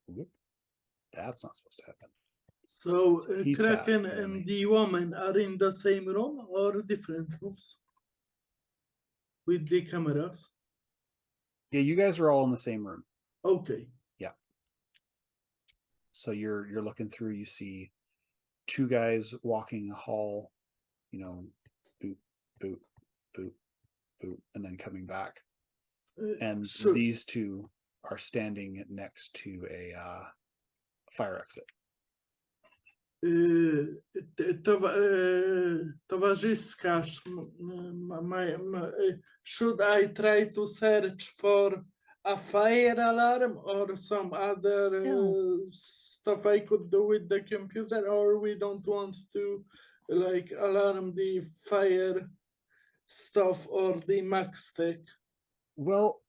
whoop, that's not supposed to happen. So He's Kraken faster than me. and the woman are in the same room or different rooms with the cameras? Yeah, you guys are all in the same room. Okay. So you're looking through, you see 2 guys walking a hall, boop, boop, boop, boop, and then coming back. And Sure. these 2 are standing next to a fire exit. Towarzyszka, should I try to search for a fire alarm or some other No. stuff I could do with the computer, or we don't want to like alarm the fire stuff or the max tech? Well,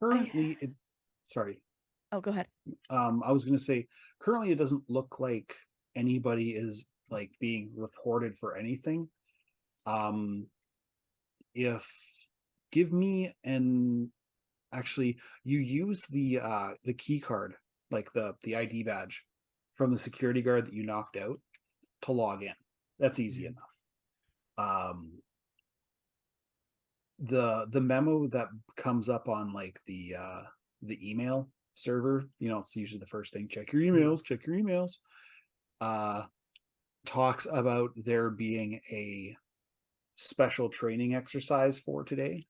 currently, sorry. Oh, go ahead. I was going to say, currently it doesn't look like anybody is like being reported for anything. If give me an actually, you use the key card, like the ID badge from the security guard that you knocked out to log in. That's easy enough. The memo that comes up on like the email server, you know, it's usually the first thing, check your emails, talks about there being a special training exercise for today.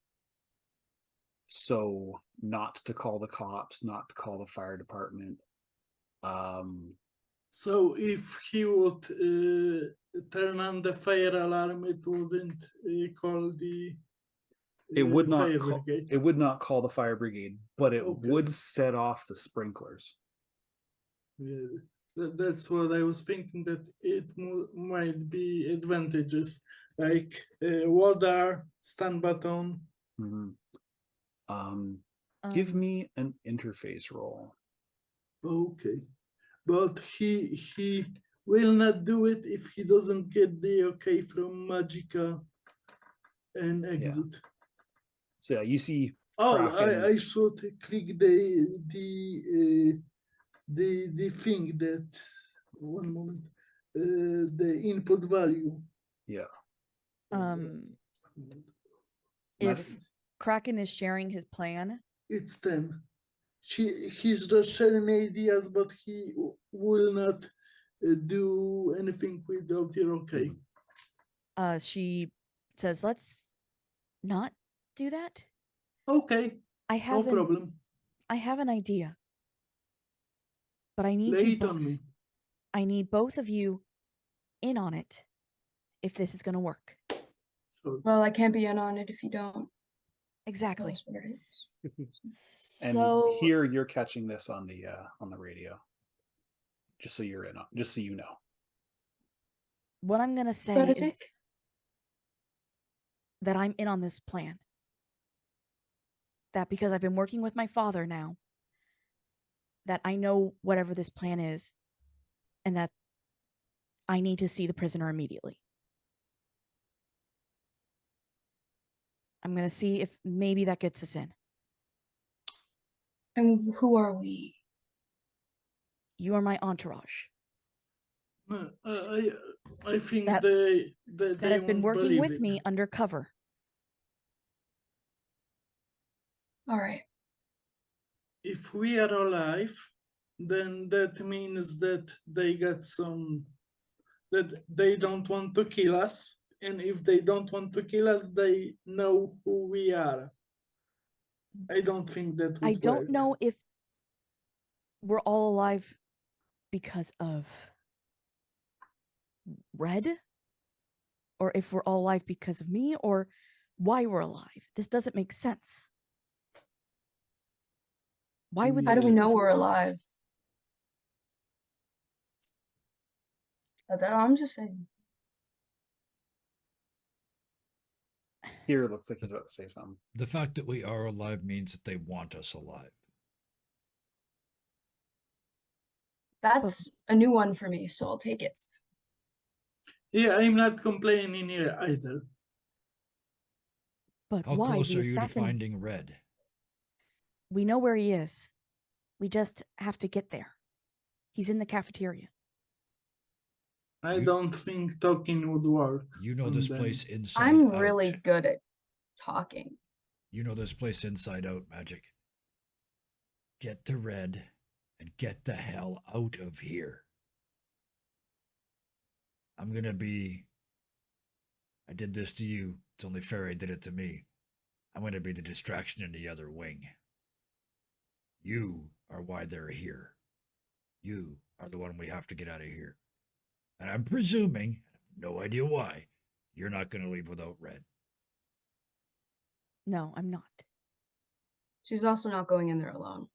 So not to call the cops, not to call the fire department. So if he would turn on the fire alarm, it wouldn't call the It would not fire call, brigade. it would not call the fire brigade, but it Okay. would set off the sprinklers. Yeah, that's what I was thinking, that it might be advantages like water, stun button. Mm-hmm. Give Um, me an interface roll. Okay, but he will not do it if he doesn't get the okay from Magica and exit. So yeah, you see. Oh, Kraken. I should click the thing that 1 moment. The input value. Yeah. if Magic. Kraken is sharing his plan, It's 10. He's just sharing ideas, but he will not do anything without your okay. She says, "Let's not do that." Okay, I no have problem. I have an idea, but I need Lay you it both. on me. I need both of you in on it if this is going to work. So, Well, I can't be in on it if you don't tell Exactly. us what it is. And So here you're catching this on the radio. Just so you're in on, just so you know. what I'm going to say Got a is dick? that I'm in on this plan. That because I've been working with my father now, that I know whatever this plan is, and that I need to see the prisoner immediately. I'm going to see if maybe that gets us in. And who are we? You are my entourage. I think That- they That they has been won't working believe with it. me undercover. All right. If we are alive, then that means that they got some, that they don't want to kill us. And if they don't want to kill us, they know who we are. I don't think that would I don't work. know if we're all alive because of Red, or if we're all alive because of me, or why we're alive. This doesn't make sense. Why would How do we Yeah. know we're alive? I'm just saying. Here it looks like he's about to say something. The fact that we are alive means that they want us alive. That's a new one for me, so I'll take it. Yeah, I'm not complaining here either. But How why close the are you to assassin? finding Red? We know where he is. We just have to get there. He's in the cafeteria. I You- don't think talking would work. You know on this them. place inside I'm out. really good at talking. You know this place inside out, Magic. Get to Red and get the hell out of here. I'm gonna be. I did this to you. It's only fair I did it to me. I'm gonna be the distraction in the other wing. You are why they're here. You are the one we have to get out of here. And I'm presuming, no idea why, you're not gonna leave without Red. No, I'm not. She's also not going in there alone.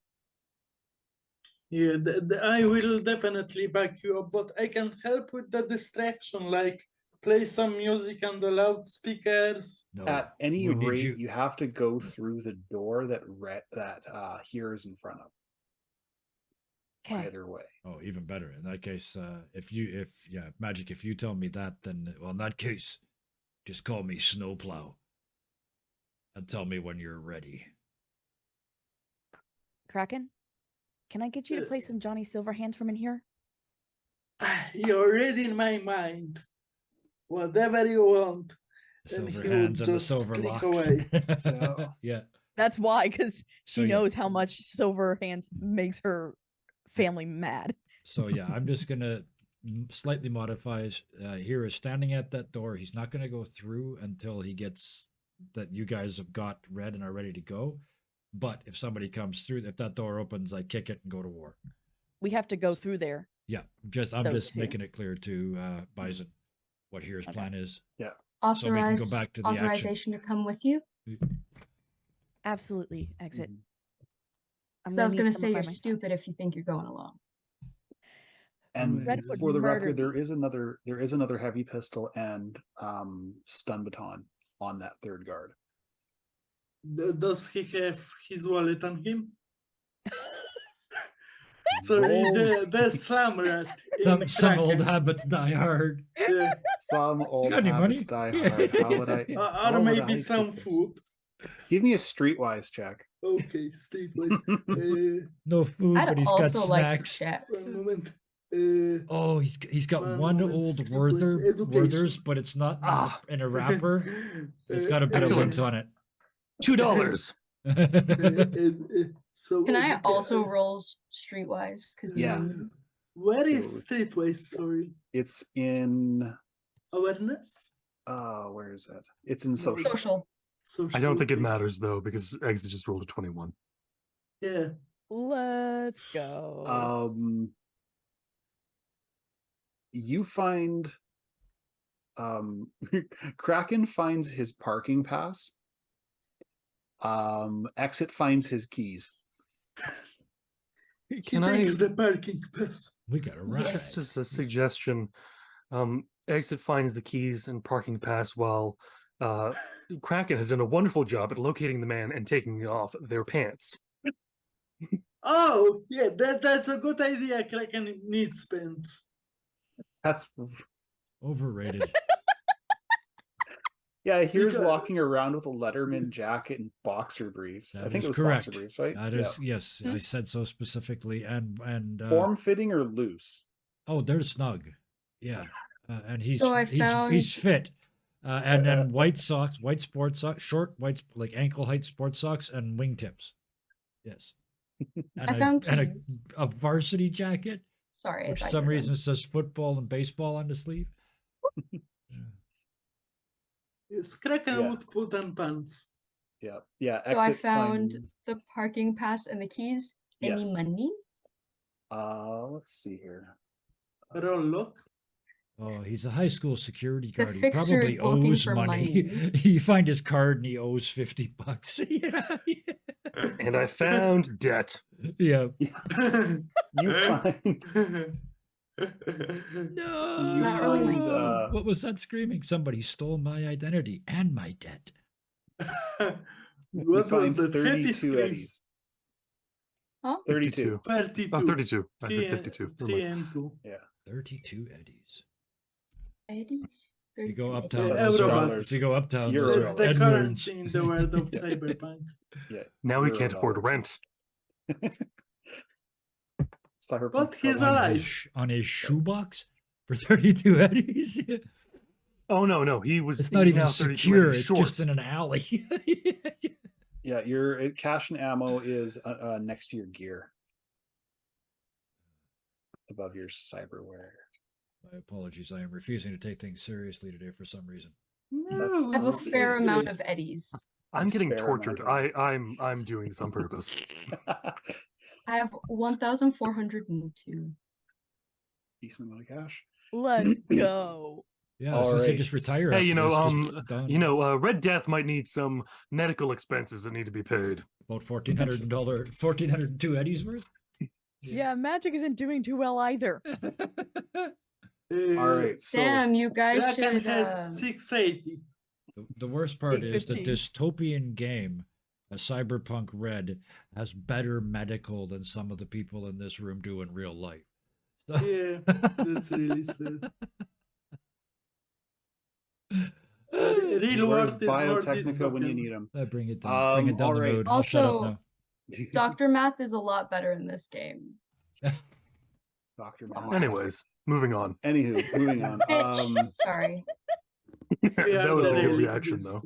Yeah, I will definitely back you up, but I can help with the distraction, like play some music on the loudspeakers. No, At any we need rate, you have to go through the door that here is in front of. Okay. Either way. Oh, even better. In that case, if Magic, if you tell me that, then well, in that case, just call me Snowplow and tell me when you're ready. Kraken, can I get you to play some Johnny Silverhands from in here? You're already in my mind. Whatever you want. The Then silver he would hands and the just silver click locks. away. Yeah. That's why, because So, she yeah. knows how much Silverhands makes her family mad. So yeah, I'm just gonna slightly modify. Here is standing at that door. He's not gonna go through until he gets that you guys have got red and are ready to go. But if somebody comes through, if that door opens, I kick it and go to war. We have to go through there. Yeah, I'm Those just two. making it clear to Bison what here's Okay. plan is. Yeah. So we can go back to the action. Authorization to come with you. Absolutely, exit. Mhm. I'm So I was need gonna some say by you're my side. stupid if you think you're going along. And Redwood for the record, murdered there is another heavy pistol and stun baton on that third guard. Does he have his wallet on him? Sorry, Roll the slam rat. in Some old Kraken. habits die hard. Yeah. some old got any habits money? die hard. How would I? how Or would maybe I some put this? food. Give me a streetwise check. Okay, streetwise. No food, I'd but he's got also like to snacks. check. One moment. Oh, he's got One one moment, old streetwise education. Werther's, but it's not Ah. in a wrapper. It's got a bit of Excellent. lint on it. $2. So Can I okay, also roll streetwise? Because Yeah. Where is So- streetwise? Sorry, It's in awareness. where is it? It's in social. social. Social. I don't think it okay. matters though, because Exit just rolled a 21. Yeah. Let's go. You find Kraken finds his parking pass. Exit finds his keys. He Can I takes the parking pass. We got a ride. Yes. just a suggestion? Exit finds the keys and parking pass while Kraken has done a wonderful job at locating the man and taking off their pants. Oh, yeah, that's a good idea. Kraken needs pants. That's Overrated. yeah. Here's Because- walking around with a Letterman jacket and boxer briefs. I That think is it was correct. boxer briefs, right? That Yeah. is yes, I said so specifically, and Form fitting or loose. oh, they're snug. Yeah, and he's So I he's found- fit. And then white socks, white sports socks, short white like ankle height sports socks, and wingtips. Yes. And I found and keys. a varsity jacket, Sorry. I which for thought some you were reason says football and baseball on the sleeve. Yes, Kraken Yeah. would put on pants. Yeah, yeah. So I Exit found finds- the parking pass and the keys. Any Yes. money? Let's see here. Roll look. Oh, he's a high school security The guard. He fixer probably is looking owes for money. money. You find his card and he owes $50. Yeah. And I found debt. Yeah. You find No. Not really my find, What was that screaming? Somebody stole my identity and my debt. you What was find the 32 scream? eddies. Huh? 32. 32. Oh, 32. I Three heard and- 52. Never 3 mind. and 2. 32 eddies. Eddies? You go 32 uptown. Yeah, those are- Eurobucks. You go uptown. Euro those are That's the Edwards. currency in the world of Yeah. cyberpunk. Yeah. Now we Euro can't afford dollars. rent. Cyberpunk But he's color. alive. On his shoebox for 32 eddies. Yeah. Oh no, he was. It's not he's even now 32 secure. eddies It's short. just in an alley. Yeah, your cash and ammo is next to your gear, above your cyberware. My apologies. I am refusing to take things seriously today for some reason. No, I have a it's- fair it's amount great. of eddies. I'm getting Spare tortured. amount of I'm doing this on purpose. I have 1,402. Decent amount of cash. Let's go. Yeah, I was gonna say Alright. just retire. Hey, after you know, this, just done. Red Death might need some medical expenses that need to be paid. About $1,402 eddies worth. Yeah, magic isn't doing too well either. All right, so Damn, you guys Kraken should. has 680. The worst part is the 815. dystopian game, a Cyberpunk Red, has better medical than some of the people in this room do in real life. So- Yeah, that's really sad. Real where's world is more Biotechnica when you dystopian. need them? Bring it down. Bring it down all the right. road. I'll shut up Also, now. Dr. Math is a lot better in this game. Dr. Come Matt. on. Anyways, moving on. Anywho, moving on. Bitch. Sorry. Yeah, That was a good really reaction, though.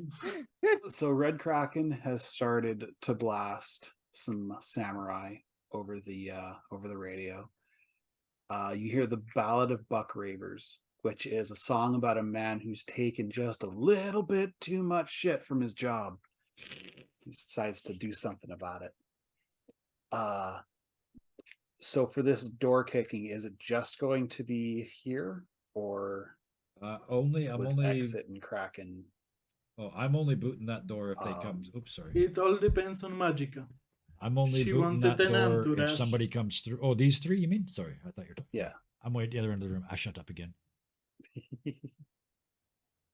So Red Kraken has started to blast some samurai over the radio. You hear the Ballad of Buck Ravers, which is a song about a man who's taken just a little bit too much shit from his job. He decides to do something about it. So for this door kicking, is it just going to be here, or I'm was only. Exit and Kraken? Oh, I'm only booting that door if they come. Um, Oops, sorry. It all depends on Magica. I'm only she booting wanted that an door if entourage. somebody comes through. Oh, these three? You mean? Sorry, I thought you were talking. Yeah. I'm way at the other end of the room. I shut up again.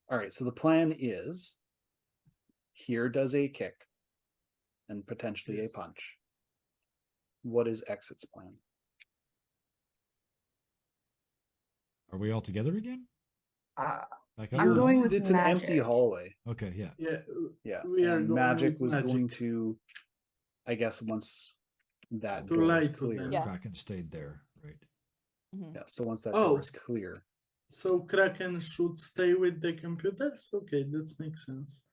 All right, so the plan is here does a kick and potentially Yes. a punch. What is Exit's plan? Are we all together again? Back up I'm now? going with It's an empty magic. hallway. Okay, yeah. Yeah, Yeah, we are and going Magic with was going magic. to, I guess, once that To door lie is to clear. them. Yeah. Kraken stayed there, right? Mhm. Yeah, so once that Oh. door is clear, So Kraken should stay with the computers? Okay, that makes sense.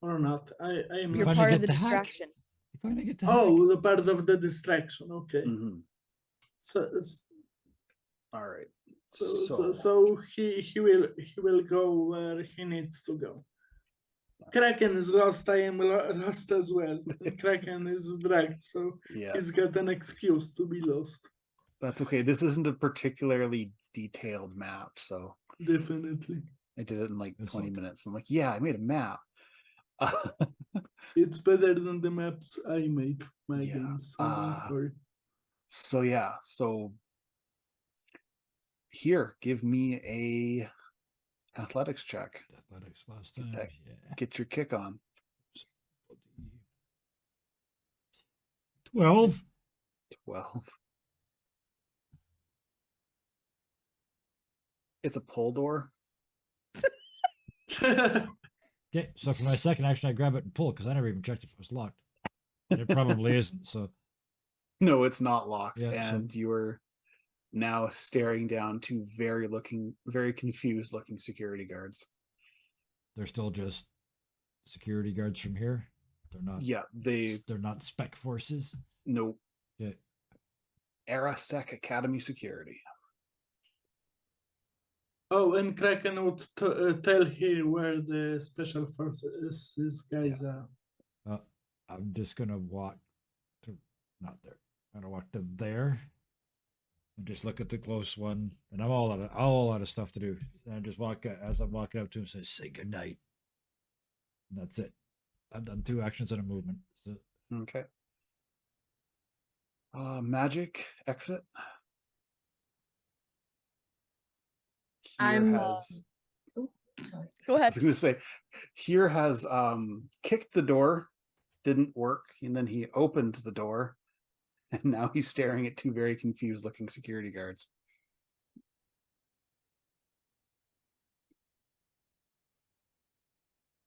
Or not. I am You You're not finally part get of the to hack. distraction. You finally get to Oh, the part of the distraction. Okay. mhm. So All right. so he will go where he needs to go. Kraken is lost. I am lost as well. And Kraken is dragged, so Yeah, he's got an excuse to be lost. that's okay. This isn't a particularly detailed map, so Definitely, I did it in like It's 20 okay. minutes. I'm like, yeah, I made a map. it's better than the maps I made for my Yeah, games. So don't worry. So yeah, so here, give me a athletics check. Athletics last time. that- Yeah. Get your kick on. 12. 12. It's a pull door. Okay, so for my second action, I grab it and pull because I never even checked if it was locked. And it probably isn't. So No, it's not locked. Yeah, so- And you're now staring down two very confused looking security guards. they're still just security guards from here. They're not. Yeah, They're not spec forces. no Okay. Arasec Academy security. Oh, and Kraken would tell him where the special forces guys are. I'm just gonna walk to not there. I'm gonna walk to there and just look at the close one. And I'm all out of stuff to do. And I just walk as I'm walking up to him, say good night. And that's it. I've done 2 actions and a movement. So Okay. Magic exit. Here I'm, has Sorry. Go I ahead. was gonna say here has kicked the door, didn't work, and then he opened the door, and now he's staring at two very confused looking security guards.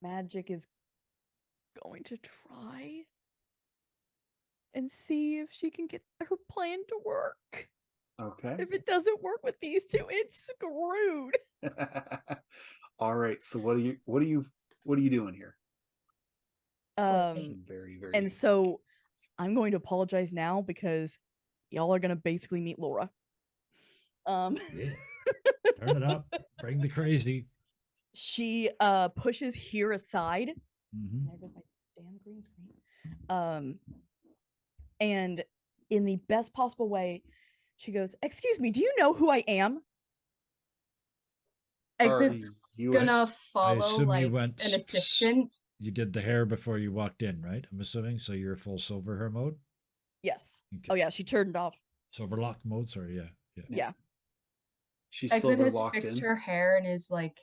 Magic is going to try and see if she can get her plan to work. Okay. If it doesn't work with these two, it's screwed. All right. So what are you doing here? Very And so I'm going to apologize now because y'all are gonna basically meet Laura. yeah. Turn it up. Bring the crazy. She pushes here aside. Mm-hmm. There goes my damn green screen. And in the best possible way, she goes, "Excuse me, do you know who I am?" Exit's gonna follow assume like you went an assistant. You did the hair before you walked in, right? I'm assuming. So you're full silver hair mode. Yes. Okay. Oh yeah, she turned off. Silverlock mode. Sorry. Yeah. Yeah. She's Exit silver has locked fixed in. her hair and is like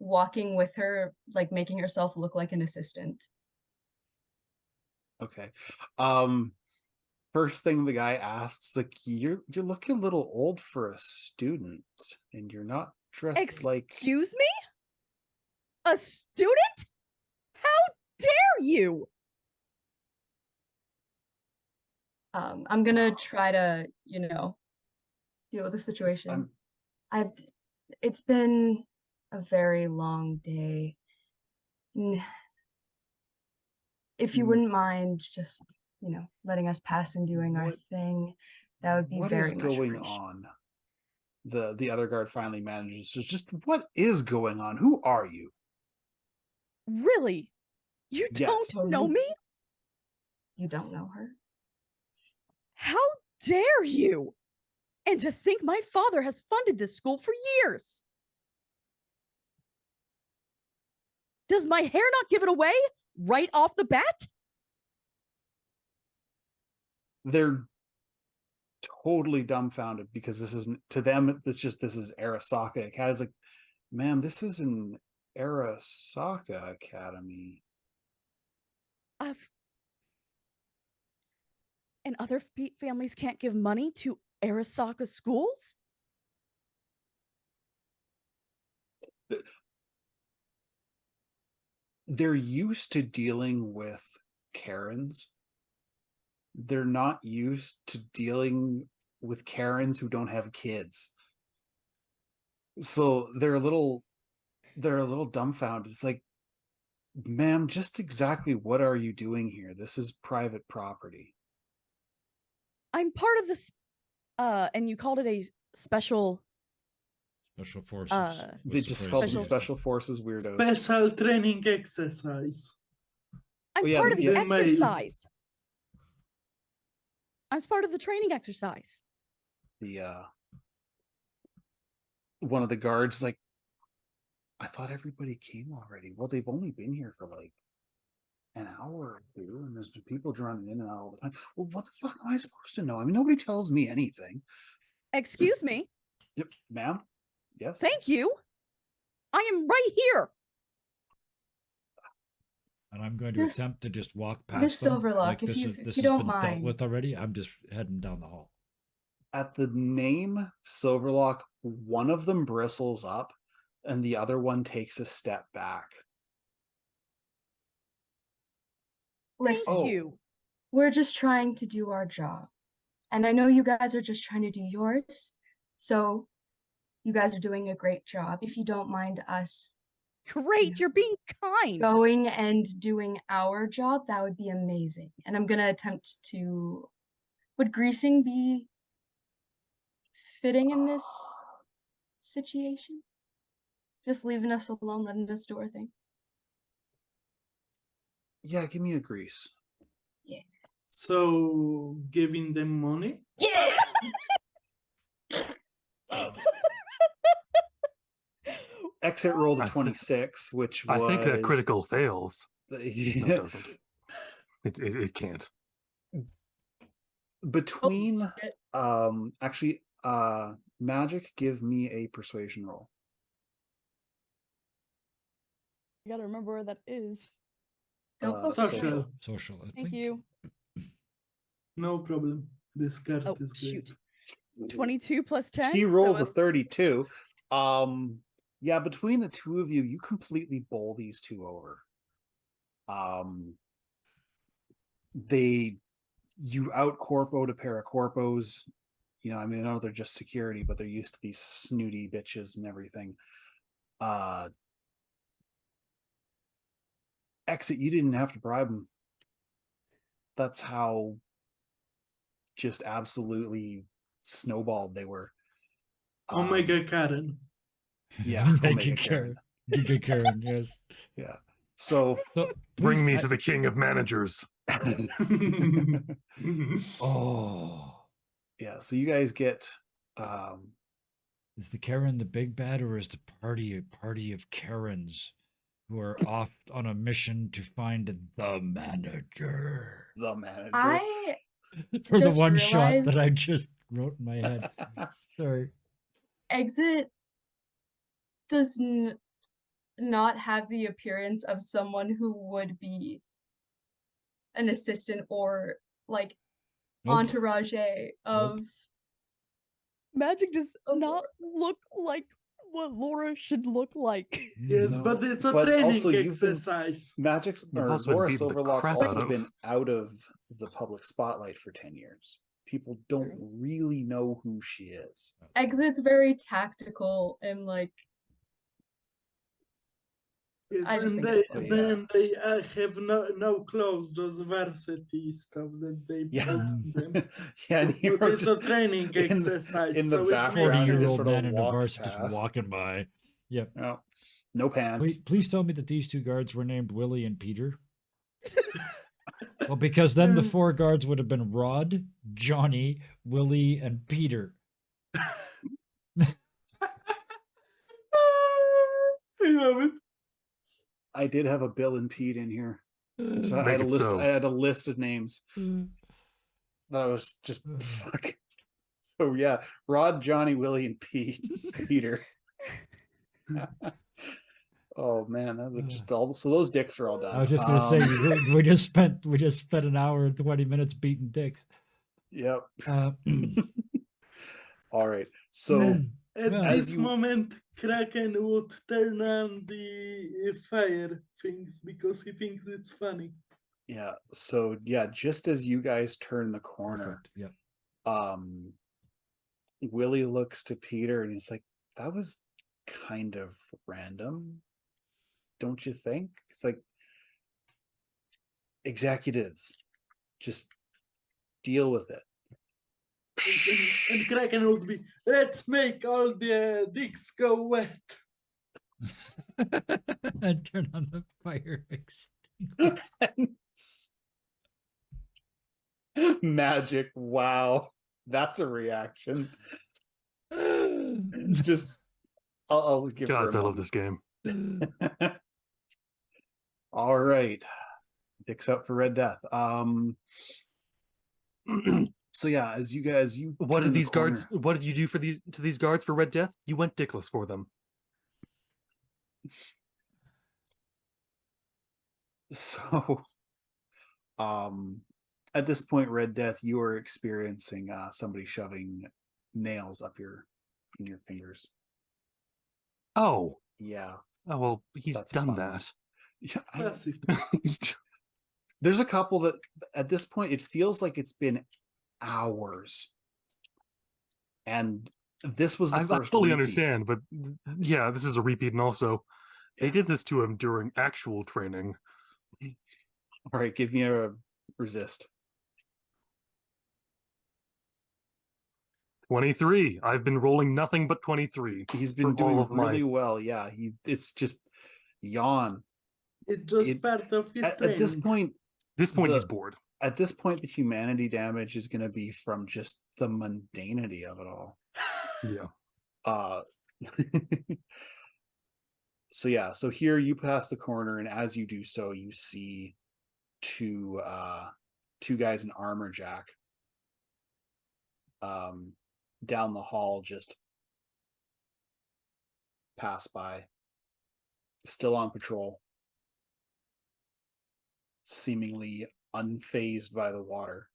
walking with her, like making herself look like an assistant. Okay. First thing the guy asks, like, you're looking a little old for a student, and you're not dressed like. Excuse me? A student? How dare you? I'm gonna try to, deal with the situation. It's been a very long day. If you Mm. wouldn't mind just, letting us pass and doing our What- thing, that would be What very is much going appreciated. on? The other guard finally manages to just, what is going on? Who are you? Really? You Yes. don't know me? You don't know her? How dare you? And to think my father has funded this school for years. Does my hair not give it away right off the bat? They're totally dumbfounded because this isn't, to them, this is Arasaka Academy. It's like, ma'am, this is an Arasaka Academy. And other families can't give money to Arasaka schools? They're used to dealing with Karens. They're not used to dealing with Karens who don't have kids. So they're a little dumbfounded. It's like, ma'am, just exactly what are you doing here? This is private property. I'm part of this, and you called it a special. Special forces. They What's the just phrase called them you used? special forces weirdos. Special training exercise. I'm Oh, yeah, part of the they may- exercise. I'm part of the training exercise. The one of the guards like, I thought everybody came already. Well, they've only been here for like an hour or two, and there's been people running in and out all the time. Well, what the fuck am I supposed to know? I mean, nobody tells me anything. Excuse me. Yep, ma'am. Yes. Thank you. I am right here. And I'm going to Miss- attempt to just walk past Miss them. Silverlock, Like if this you- is if this you has don't been dealt mind. with already. I'm just heading down the hall. At the name Silverlock, one of them bristles up, and the other one takes a step back. Listen, Thank you. we're just trying to do our job. And I know you guys are just trying to do yours. So you guys are doing a great job. If you don't mind us Great, you're being kind. going and doing our job, that would be amazing. And I'm gonna attempt to. Would greasing be fitting in this situation? Just leaving us alone, letting us do our thing. Yeah, give me a grease. So giving them money? Yeah. Exit rolled a I thi- 26, which was I think that critical fails. No, it the- doesn't. It can't. between shit. actually Magic, give me a persuasion roll. I gotta remember where that is. Don't Uh, poke Social. Social. I Thank think. you. No problem. This card Oh, is great. shoot. 22 plus 10. He rolls so a 32. Yeah, between the two of you, you completely bowl these two over. You out corpoed a pair of corpos. You know, I mean, I know they're just security, but they're used to these snooty bitches and everything. Exit, you didn't have to bribe them. That's how just absolutely snowballed they were. Omega Karen. Yeah, Omega Omega Karen. Karen. Giga Karen. Yes. Yeah. So So Bring please- me to the king of managers. Oh, yeah, so you guys get is the Karen the big bad, or is the party a party of Karens who are off on a mission to find the manager? the manager. I For the Just one shot that realized- I just wrote in my head. Sorry. Exit does not have the appearance of someone who would be an assistant or like Nope. entourage of Magic does Oh, not look like what Laura should look like. Yes, No, but it's a but training also you've been- exercise. Magic's You've or also been Laura beating the Silverlock's crap also out of. been out of the public spotlight for 10 years. People don't really know who she is. Exit's very tactical and like Yes, I just and think they it's fun. Yeah. then they have no clothes, just varsity stuff that they Yeah. put on them. Yeah, and But heroes it's just a training in the, exercise. in the so it background, makes he just 40-year-old sort of man in a walks varsity just past. walking by. Yep. No, no pants. Please tell me that these two guards were named Willie and Peter. Well, because then the four guards would have been Rod, Johnny, Willie, and Peter. I love it. I did have a Bill and Pete in here. So I Make had a it list. so. I had a list of names that I was just fuck. So yeah, Rod, Johnny, Willie, and Pete, Peter. Oh man, those are just all. So those dicks are all done. I was just gonna say Um, we just spent an hour and 20 minutes beating dicks. Yep. Uh, All right. So At Well, as this you- moment, Kraken would turn on the fire things because he thinks it's funny. yeah. So yeah, just as you guys turn the corner, perfect. Yep. Willie looks to Peter and he's like, "That was kind of random, don't you think?" It's like executives, just deal with it. And Kraken would be, let's make all the dicks go wet. And turn on the fire extinguisher. Magic. Wow, that's a reaction. Just, I'll give her a Gods, I love moment. this game. All right, dicks up for Red Death. So yeah, as you guys, What turn did the these guards? corner- What did you do for these guards for Red Death? You went dickless for them. So, at this point, Red Death, you are experiencing somebody shoving nails up in your fingers. Oh, Yeah, oh well, he's That's done fun. that. yeah. Classic. There's a couple that at this point it feels like it's been hours, and this was the I first. fully repeat. understand, but yeah, this is a repeat, and also they Yeah. did this to him during actual training. All right, give me a resist. 23. I've been rolling nothing but 23. He's been for all doing of my- really well. Yeah, it's just yawn. It's just It- part of his At training. this point, This point, he's the- bored. at this point, the humanity damage is going to be from just the mundanity of it all. Yeah. So yeah, so here you pass the corner, and as you do so, you see two guys in armor jack down the hall, just pass by, still on patrol, seemingly unfazed by the water.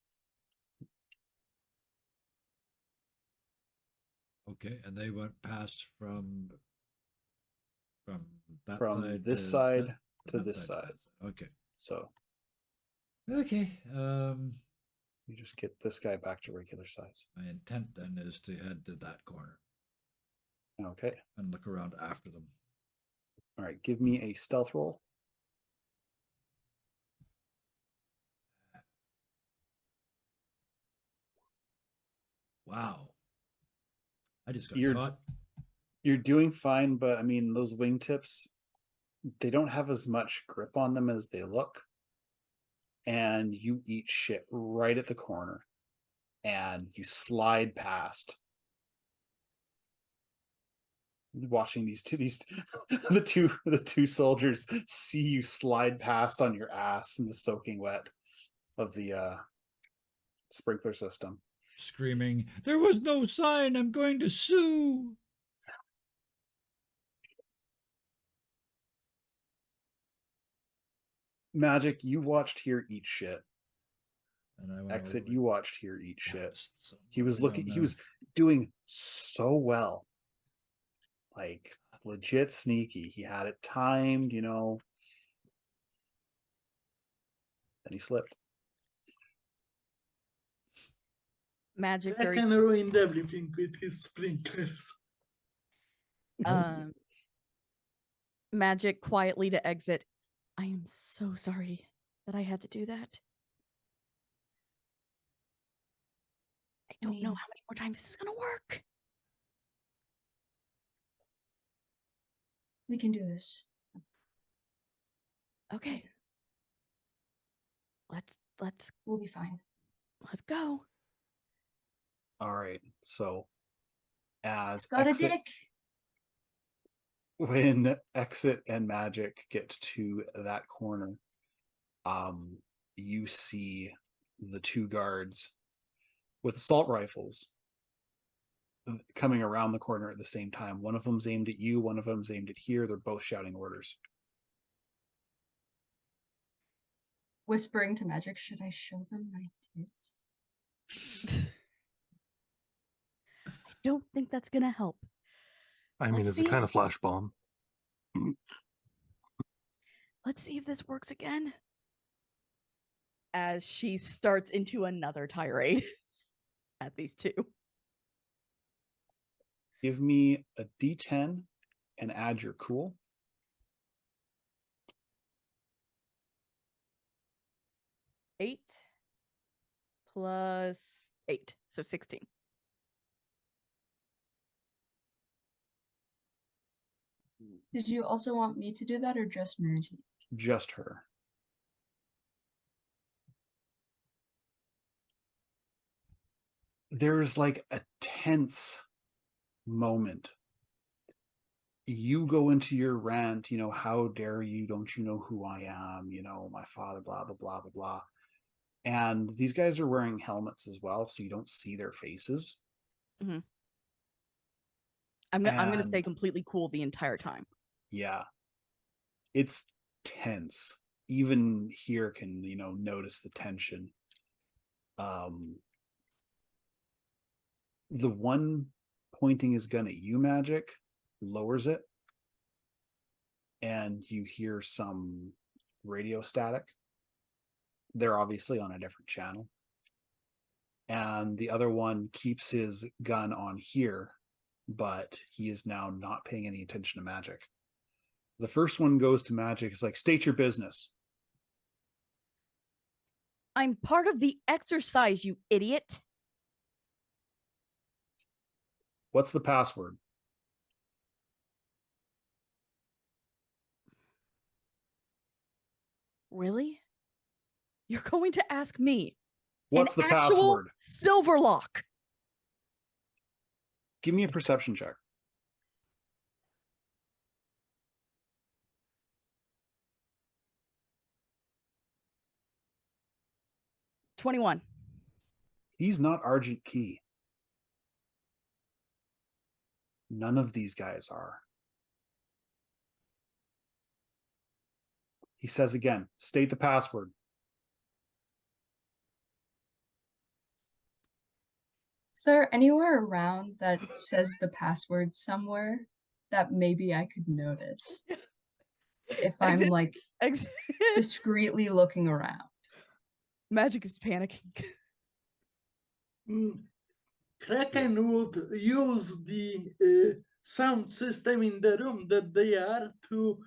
Okay, and they went past from that From side this to side that- to that this side side. that Okay. So Okay. you just get this guy back to regular size. My intent then is to head to that corner Okay. and look around after them. All right. Give me a stealth roll. Wow. I just got You're- caught. You're doing fine, but I mean, those wingtips, they don't have as much grip on them as they look. And you eat shit right at the corner, and you slide past. Watching these the two soldiers see you slide past on your ass in the soaking wet of the sprinkler system. Screaming, "There was no sign, I'm going to sue." Magic, you watched here eat shit. And I went Exit, over you watched here eat shit. past, so He what was are we looking, doing he now? was doing so well. Like, legit sneaky. He had it timed, you know. Then he slipped. Magic very Kraken ruined everything with his sprinklers. Magic quietly to exit. I am so sorry that I had to do that. I don't know mean- how many more times this is gonna work. We can do this. Okay. Let's We'll be fine. go. All right. So, as Got a exit, dick. when exit and magic get to that corner, you see the two guards with assault rifles coming around the corner at the same time. One of them's aimed at you, one of them's aimed at here. They're both shouting orders. Whispering to Magic, should I show them my tits? I don't think that's gonna help. I mean, Let's it's a see. kind of flash bomb. Let's see if this works again. As she starts into another tirade at these two. Give me a D10 and add your cool. +8 +8, so 16. Did you also want me to do that or just Magic? Just her. There's like a tense moment. You go into your rant, you know, how dare you? Don't you know who I am? You know, my father, blah, blah, blah, blah, blah. And these guys are wearing helmets as well, so you don't see their faces. I'm gonna stay And- completely cool the entire time. Yeah. It's tense. Even here can, you know, notice the tension. The one pointing his gun at you, Magic, lowers it, and you hear some radio static. They're obviously on a different channel. And the other one keeps his gun on here, but he is now not paying any attention to Magic. The first one goes to Magic. It's like, state your business. I'm part of the exercise, you idiot. What's the password? Really? You're going to ask me? What's an the actual password? silver lock. Give me a perception check. +21. He's not Argent Key. None of these guys are. He says again, state the password. Is there anywhere around that says the password somewhere that maybe I could notice if I'm Exit. like Exit. discreetly looking around? Magic is panicking. Kraken would use the sound system in the room that they are to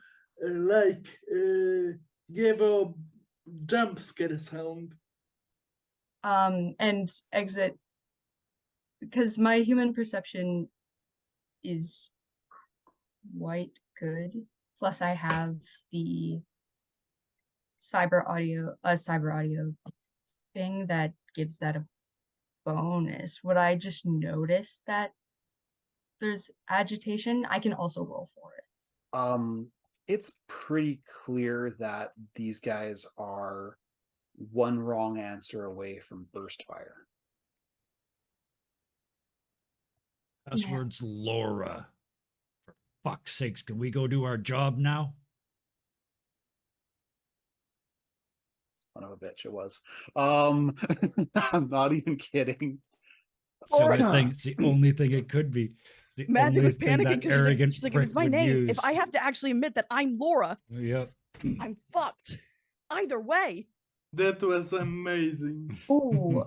give a jump scare sound. And exit because my human perception is quite good. Plus, I have the cyber audio thing that gives that a bonus. Would I just notice that there's agitation? I can also roll for it. It's pretty clear that these guys are one wrong answer away from burst fire. Password's Laura. For fuck's sakes, can we go do our job now? Son of a bitch, it was. I'm not even kidding. It's the only Laura. thing. It's the only thing it could be. It's the Magic only was thing panicking that because arrogant she's like, if prick it's my would name, use. if I have to actually admit that I'm Laura, Yep. I'm fucked. Either way. That was amazing. Ooh,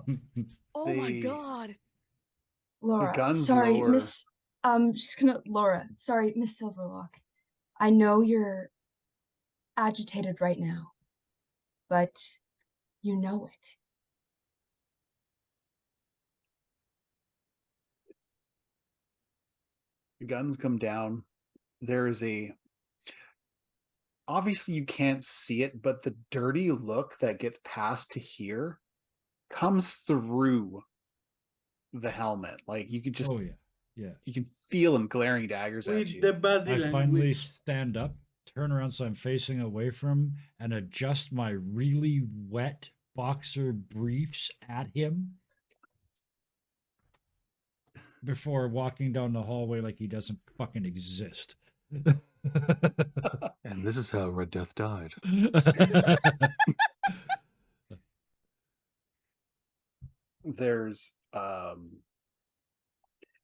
Oh my They- god. Laura. gun's Sorry, lower. Miss. Just gonna Laura. Sorry, Miss Silverlock. I know you're agitated right now, but you know it. The guns come down. There is a. Obviously, you can't see it, but the dirty look that gets passed to here comes through the helmet. Like you could just, Oh yeah, yeah. you can feel them glaring daggers at With you. the body I finally language. stand up, turn around so I'm facing away from him, and adjust my really wet boxer briefs at him before walking down the hallway like he doesn't fucking exist. And this is how Red Death died. There's,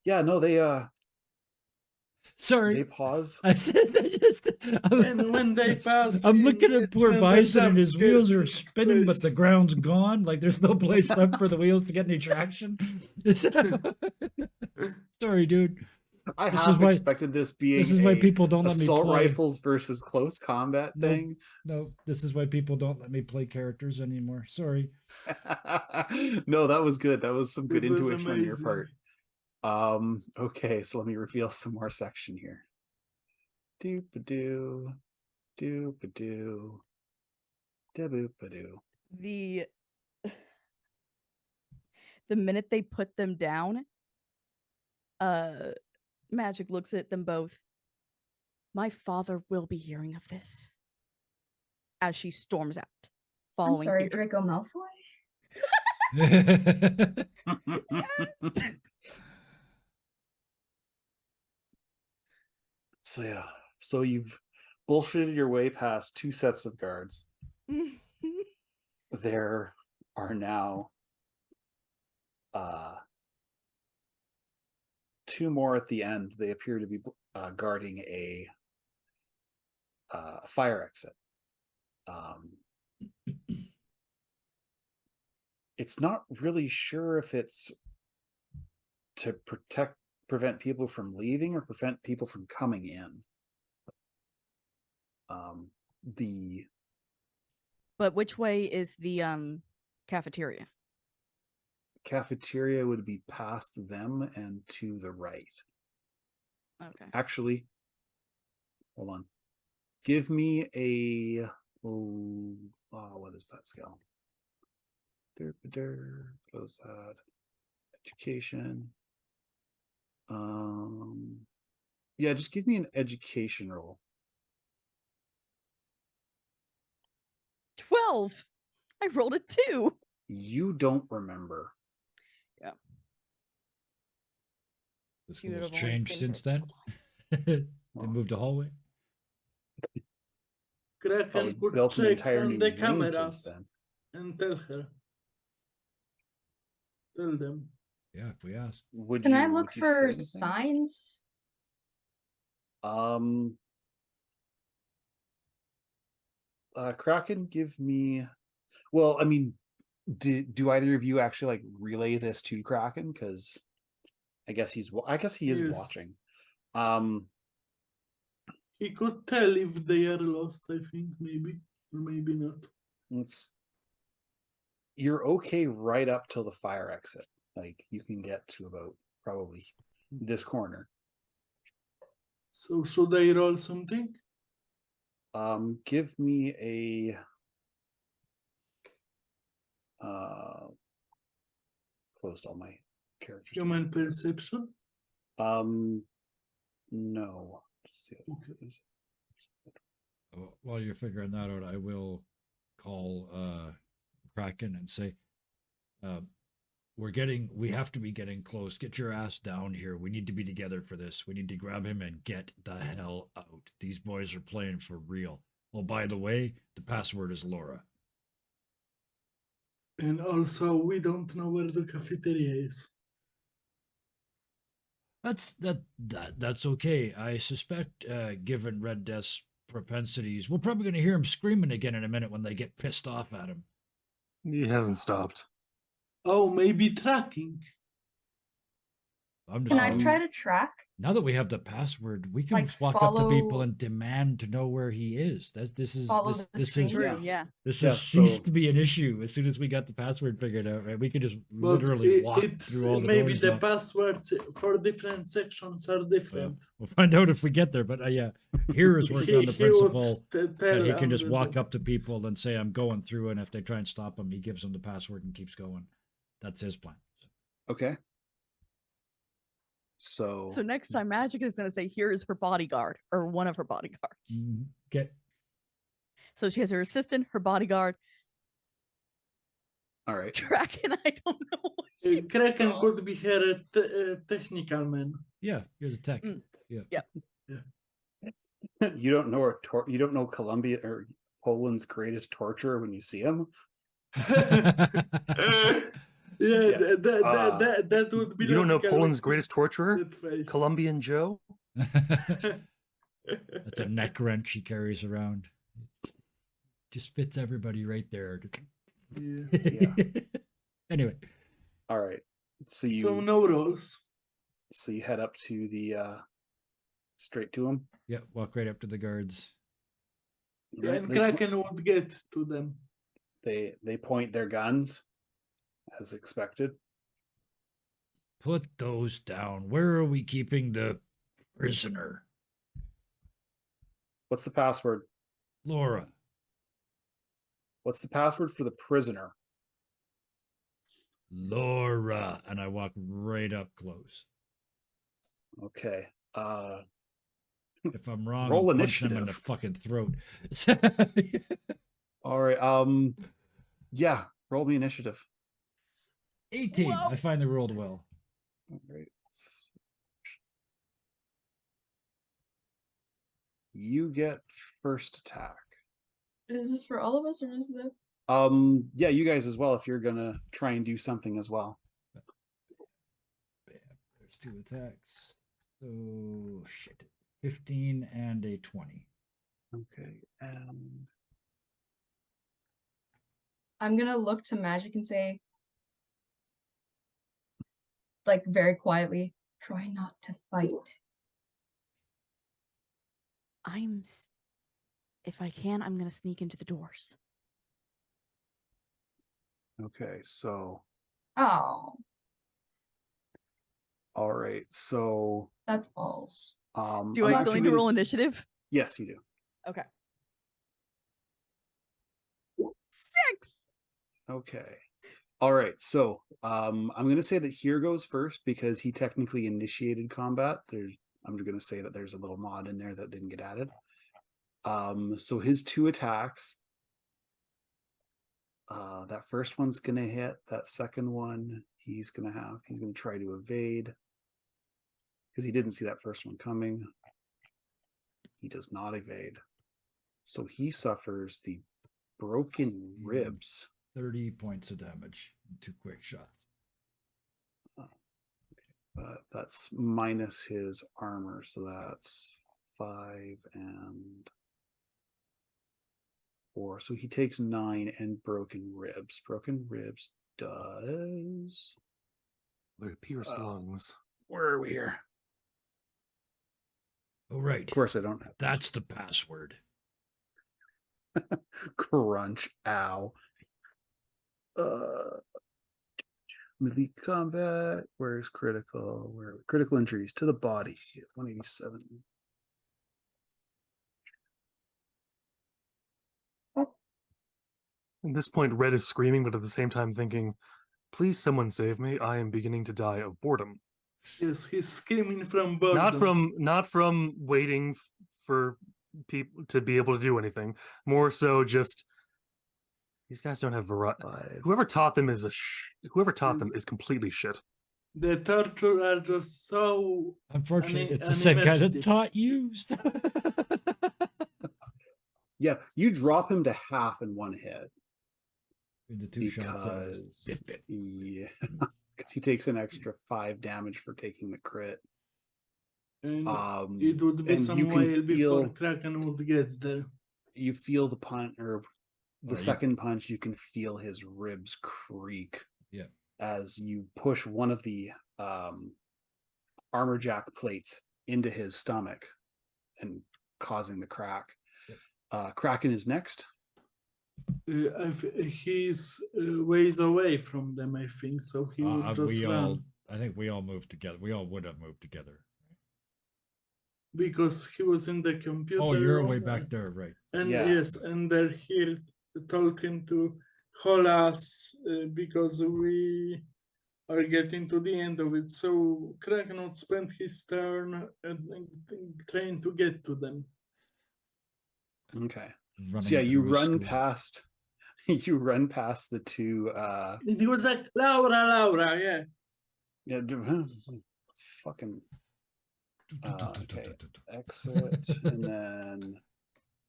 yeah, no, they Sorry, pause. I said And when they pass, I'm in, looking at it's poor when the Bison and jump his scare wheels are takes spinning, but the place. ground's gone. Like there's no place left for the wheels to get any traction. Sorry, dude. I This half is why- expected this being This is why a people don't let me assault play. rifles versus close combat Nope. thing. No, this is why people don't let me play characters anymore. Sorry. No, that was good. That was some good It was intuition on your amazing. part. Okay, so let me reveal some more section here. Doop-a-doo, doop-a-doo, da-boop-a-doo. The minute they put them down, Magic looks at them both. My father will be hearing of this. As she storms out. I'm Following sorry, here. Draco Malfoy. So yeah, so you've bullshitted your way past two sets of guards. There are now two more at the end. They appear to be guarding a fire exit. It's not really sure if it's to prevent people from leaving or prevent people from coming in. The But which way is the cafeteria? cafeteria would be past them and to the right. Okay. Actually, hold on. Give me a what is that skill? Close that. Education. Yeah, just give me an education roll. 12. I rolled a 2. You don't remember. The You would school's have only changed been since here then. for They moved a hallway. Probably Kraken could built an check entire on new the wing since cameras then. and tell her. Tell them. Yeah, if we asked. Would Can you, I look would you for say anything? signs? Kraken, give me. Well, I mean, do either of you actually like relay this to Kraken? Because I guess he is Yes. watching. He could tell if they are lost, I think, maybe. Or maybe not. You're okay right up till the fire exit. Like you can get to about probably this corner. So should I roll something? Give me a closed all my characters. Human perception? No. Okay. While you're figuring that out, I will call Kraken and say, we have to be getting close. Get your ass down here. We need to be together for this. We need to grab him and get the hell out. These boys are playing for real. Oh, by the way, the password is Laura. And also, we don't know where the cafeteria is. That's okay. I suspect, given Red Death's propensities, we're probably going to hear him screaming again in a minute when they get pissed off at him. He hasn't stopped. Oh, maybe tracking. I'm Can just I saying, try to track? now that we have the password, we can Like, just walk up to people follow- and demand to know where he is. Follow This the is stream? True, yeah. this Yeah, has ceased so- to be an issue as soon as we got the password figured out. Right, we could just But literally walk it's through all the maybe doors. the now. passwords for different sections are Well, different. we'll find out if we get there. But yeah, here is working on the He would principle that tell he can just under walk the- up to people and say, "I'm going through," and if they try and stop him, he gives them the password and keeps going. That's his plan. Okay. So, So next time, Magic is going to say, "Here is her bodyguard," or one of her bodyguards. Okay. So she has her assistant, her bodyguard. all right. Kraken, I don't know. What she Kraken called. could be here a technical man. Yeah, you're the tech. Mm. Yeah. You don't know you don't know Colombia or Poland's greatest torturer when you see him. Yeah, Yeah, that would be. You don't know logical Poland's with greatest his- torturer? that face. Colombian Joe? That's a neck wrench he carries around. Just fits everybody right there. Yeah. Anyway, All right. So So no rolls. you head up to the straight to him. yeah, walk right up to the guards. Right, And they, Kraken would get to them. they point their guns as expected. Put those down. Where are we keeping the prisoner? What's the password? Laura. What's the password for the prisoner? Laura. And I walk right up close. Okay. If I'm wrong, Roll I'll punch them in the initiative. fucking throat. All right. Yeah, roll me initiative. 18. Whoa. I finally rolled well. All right. You get first attack. Is this for all of us or just the? Yeah, you guys as well if you're gonna try and do something as well. Bam. There's 2 attacks. So shit. 15 and a 20. Okay. And I'm gonna look to Magic and say, like very quietly, try not to fight. If I can, I'm going to sneak into the doors. okay, so Oh, all right. So that's balls. Do I'm I still actually need to gonna roll s- initiative? Yes, you do. Okay. 6. Okay. All right. So I'm gonna say that here goes first because he technically initiated combat. I'm gonna say that there's a little mod in there that didn't get added. So his 2 attacks. That first one's gonna hit. That second one, he's gonna try to evade. Because he didn't see that first one coming. He does not evade. So he suffers the broken ribs. 30 points of damage. 2 quick shots. But that's minus his armor, so that's 5 and 4. So he takes 9 and broken ribs. Broken ribs does. Their pierced lungs. Where are we here? Oh, right. Of course, I don't have this. That's the password. Crunch. Ow. Melee combat. Where's critical? Where critical injuries to the body? 187. At this point, Red is screaming, but at the same time thinking, please someone save me. I am beginning to die of boredom. Yes, he's screaming from boredom. Not from waiting for people to be able to do anything. More so just These guys don't have variety. 5. Whoever taught them is whoever taught them Is- is completely shit. The torture are just so Unfortunately, it's the same guy that unimaginative. taught used. Yeah, you drop him to half in one hit The two shots. because yeah, because he takes an extra 5 damage for taking the crit. And it would be and some you can while before feel Kraken would get there. you feel the punch or the Oh, yeah. second punch. You can feel his ribs creak. Yeah. As you push one of the armor jack plates into his stomach and causing the crack. Yep. Kraken is next. He's ways away from them, I think, so he would just run I think we all moved together. We all would have moved together. because he was in the computer. Oh, you're way room, back there, right? And Yeah. yes, and there he told him to hold us because we are getting to the end of it. So Kraken would spend his turn trying to get to them. Okay. Running So yeah, you through a run school. past you run past the two And he was like, Laura, yeah. yeah, fucking okay. Exit and then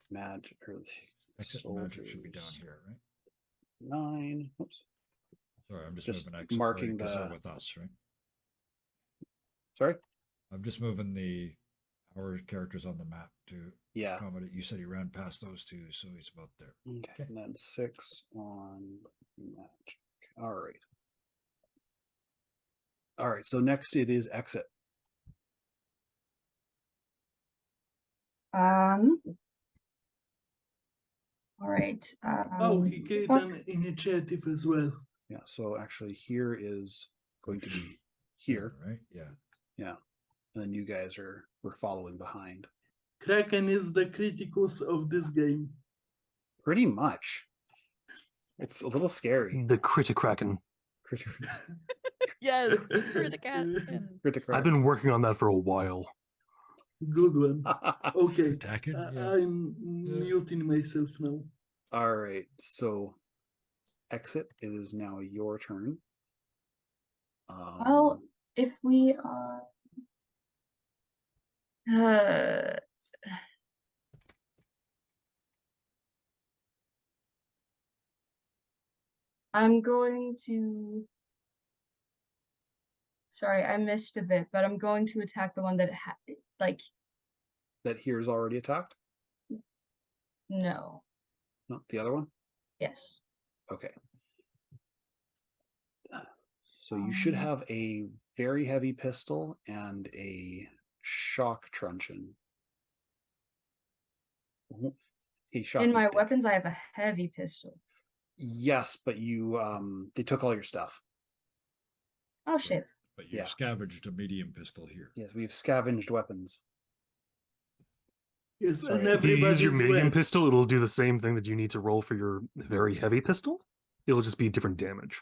magic or Exit and magic should be down soldiers. here, right? 9. Oops. Sorry, I'm just Just moving exit marking because they're the- with us, right? Sorry? I'm just moving our characters on the map to Yeah. accommodate. You said he ran past those two, so he's about there. Okay. And then 6 on magic. All right. All right. So next it is exit. All right. Oh, he created fuck. an initiative as well. Yeah. So actually here is going to be here. Right? Yeah. And then you guys we're following behind. Kraken is the criticus of this game. Pretty much. It's a little scary. The Critikraken. Yes, Criticat. I've been working on that for a while. Good one. Okay, Attacking? Yeah. I'm muting myself now. All right. So exit. It is now your turn. Well, if we are. I'm going to. Sorry, I missed a bit, but I'm going to attack the one that that here's already attacked. no. No, the other one. Yes. Okay. So you should have a very heavy pistol and a shock truncheon. A shocking In my stick. weapons, I have a heavy pistol. Yes, but you they took all your stuff. Oh shit. But you Yeah. scavenged a medium pistol here. Yes, we've scavenged weapons. Yes, Sorry. and If you use your everybody's medium wet. pistol, it'll do the same thing that you need to roll for your very heavy pistol. It'll just be different damage.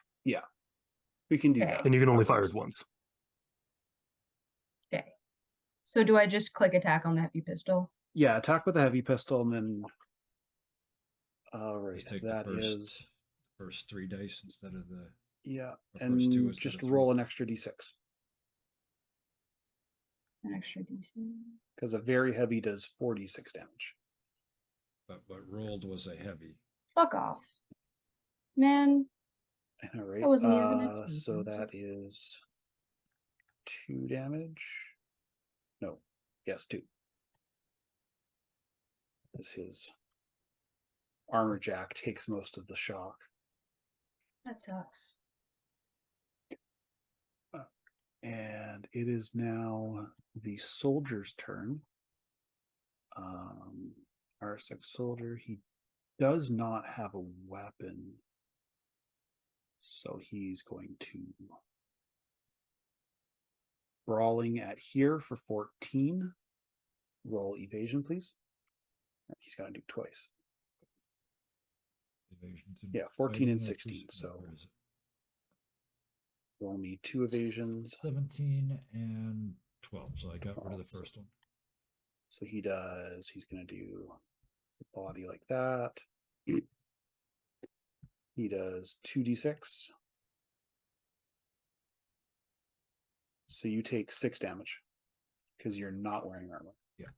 We can do Okay. that. And you can only That fire works. it once. Okay. So do I just click attack on the heavy pistol? Yeah, attack with a heavy pistol and then all right. Just take That the is first 3 dice instead of the. yeah. Or first two And instead just of three. roll an extra d6. An extra DC. Because a very heavy does 4d6 damage. But what rolled was a heavy. Fuck off. Man. All right. I wasn't even gonna take So it. that is 2 damage. No. Yes, 2. As his armor jack takes most of the shock. That sucks. And it is now the soldier's turn. Our sixth soldier, he does not have a weapon. So he's going to brawling at here for 14. Roll evasion, please. He's got to do twice. Evasions and Yeah, 14 and fighting, 16, that's- so- where is it? Roll me 2 evasions. 17 and 12. So I got rid of the 12, first one. So he's going to do the body like that. He does 2d6. So you take 6 damage because you're not wearing armor. Yeah.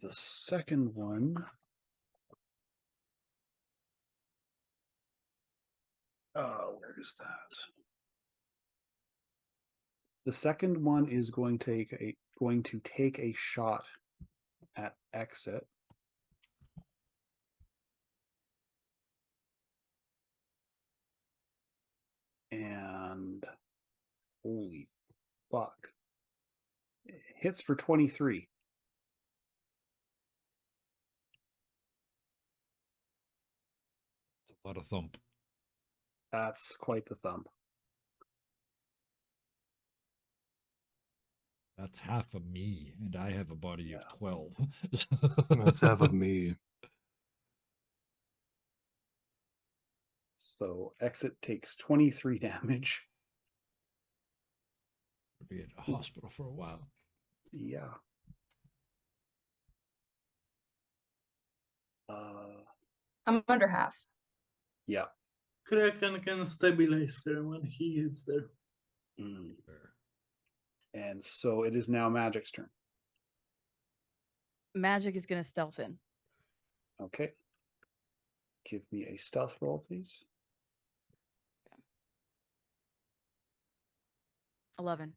The second one. Where is that? The second one is going to take a shot at exit. And holy fuck. It hits for 23. A lot of thump. That's quite the thump. That's half of me, and I have a body of 12. That's half of me. So exit takes 23 damage. I'll be in a hospital for a while. Yeah. I'm under half. Yeah. Kraken can stabilize her when he gets there. Mm. And so it is now Magic's turn. Magic is going to stealth in. Okay. Give me a stealth roll, please. 11.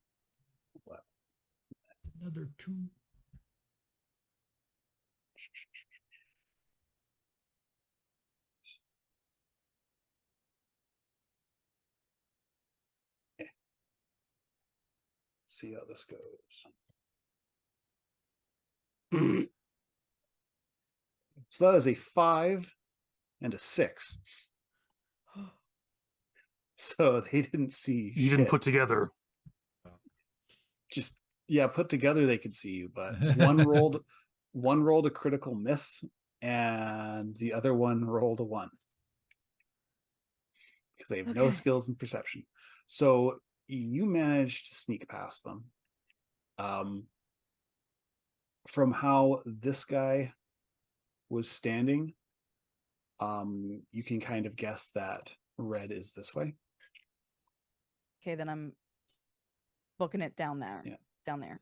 Another 2. See how this goes. So that is a 5 and a 6. So they didn't see You shit. didn't put together. Just put together they could see you, but one rolled a critical miss and the other one rolled a 1. Because they have no Okay. skills in perception. So you managed to sneak past them. From how this guy was standing, you can kind of guess that red is this way. Okay, then I'm booking it down there. Yeah. Down there.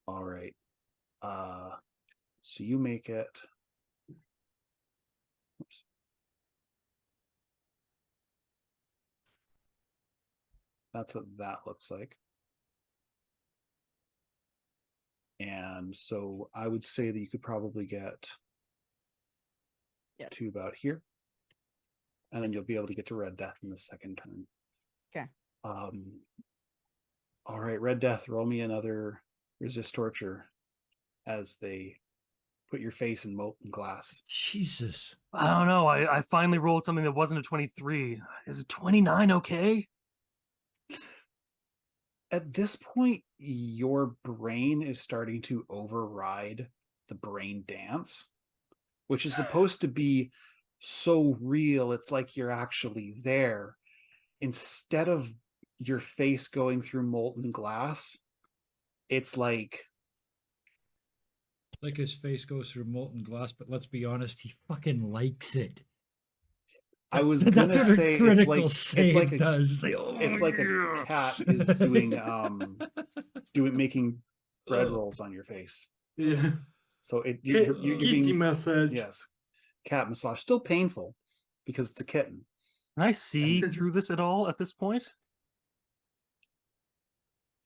All right. So you make it. Oops. That's what that looks like. And so I would say that you could probably get to about here. And then you'll be able to get to Red Death in the second turn. Okay. All right, Red Death, roll me another resist torture as they put your face in molten glass. Jesus. I don't know. I finally rolled something that wasn't a 23. Is it 29 okay? At this point, your brain is starting to override the brain dance, which is supposed to be so real. It's like you're actually there. Instead of your face going through molten glass, it's like his face goes through molten glass, but let's be honest, he fucking likes it. I was gonna That's what say a critical save does. It's like a cat is doing making bread rolls on your face. Yeah. So you're Kitty being massage. yes, cat massage. Still painful because it's a kitten. Can I see through this at all at this point?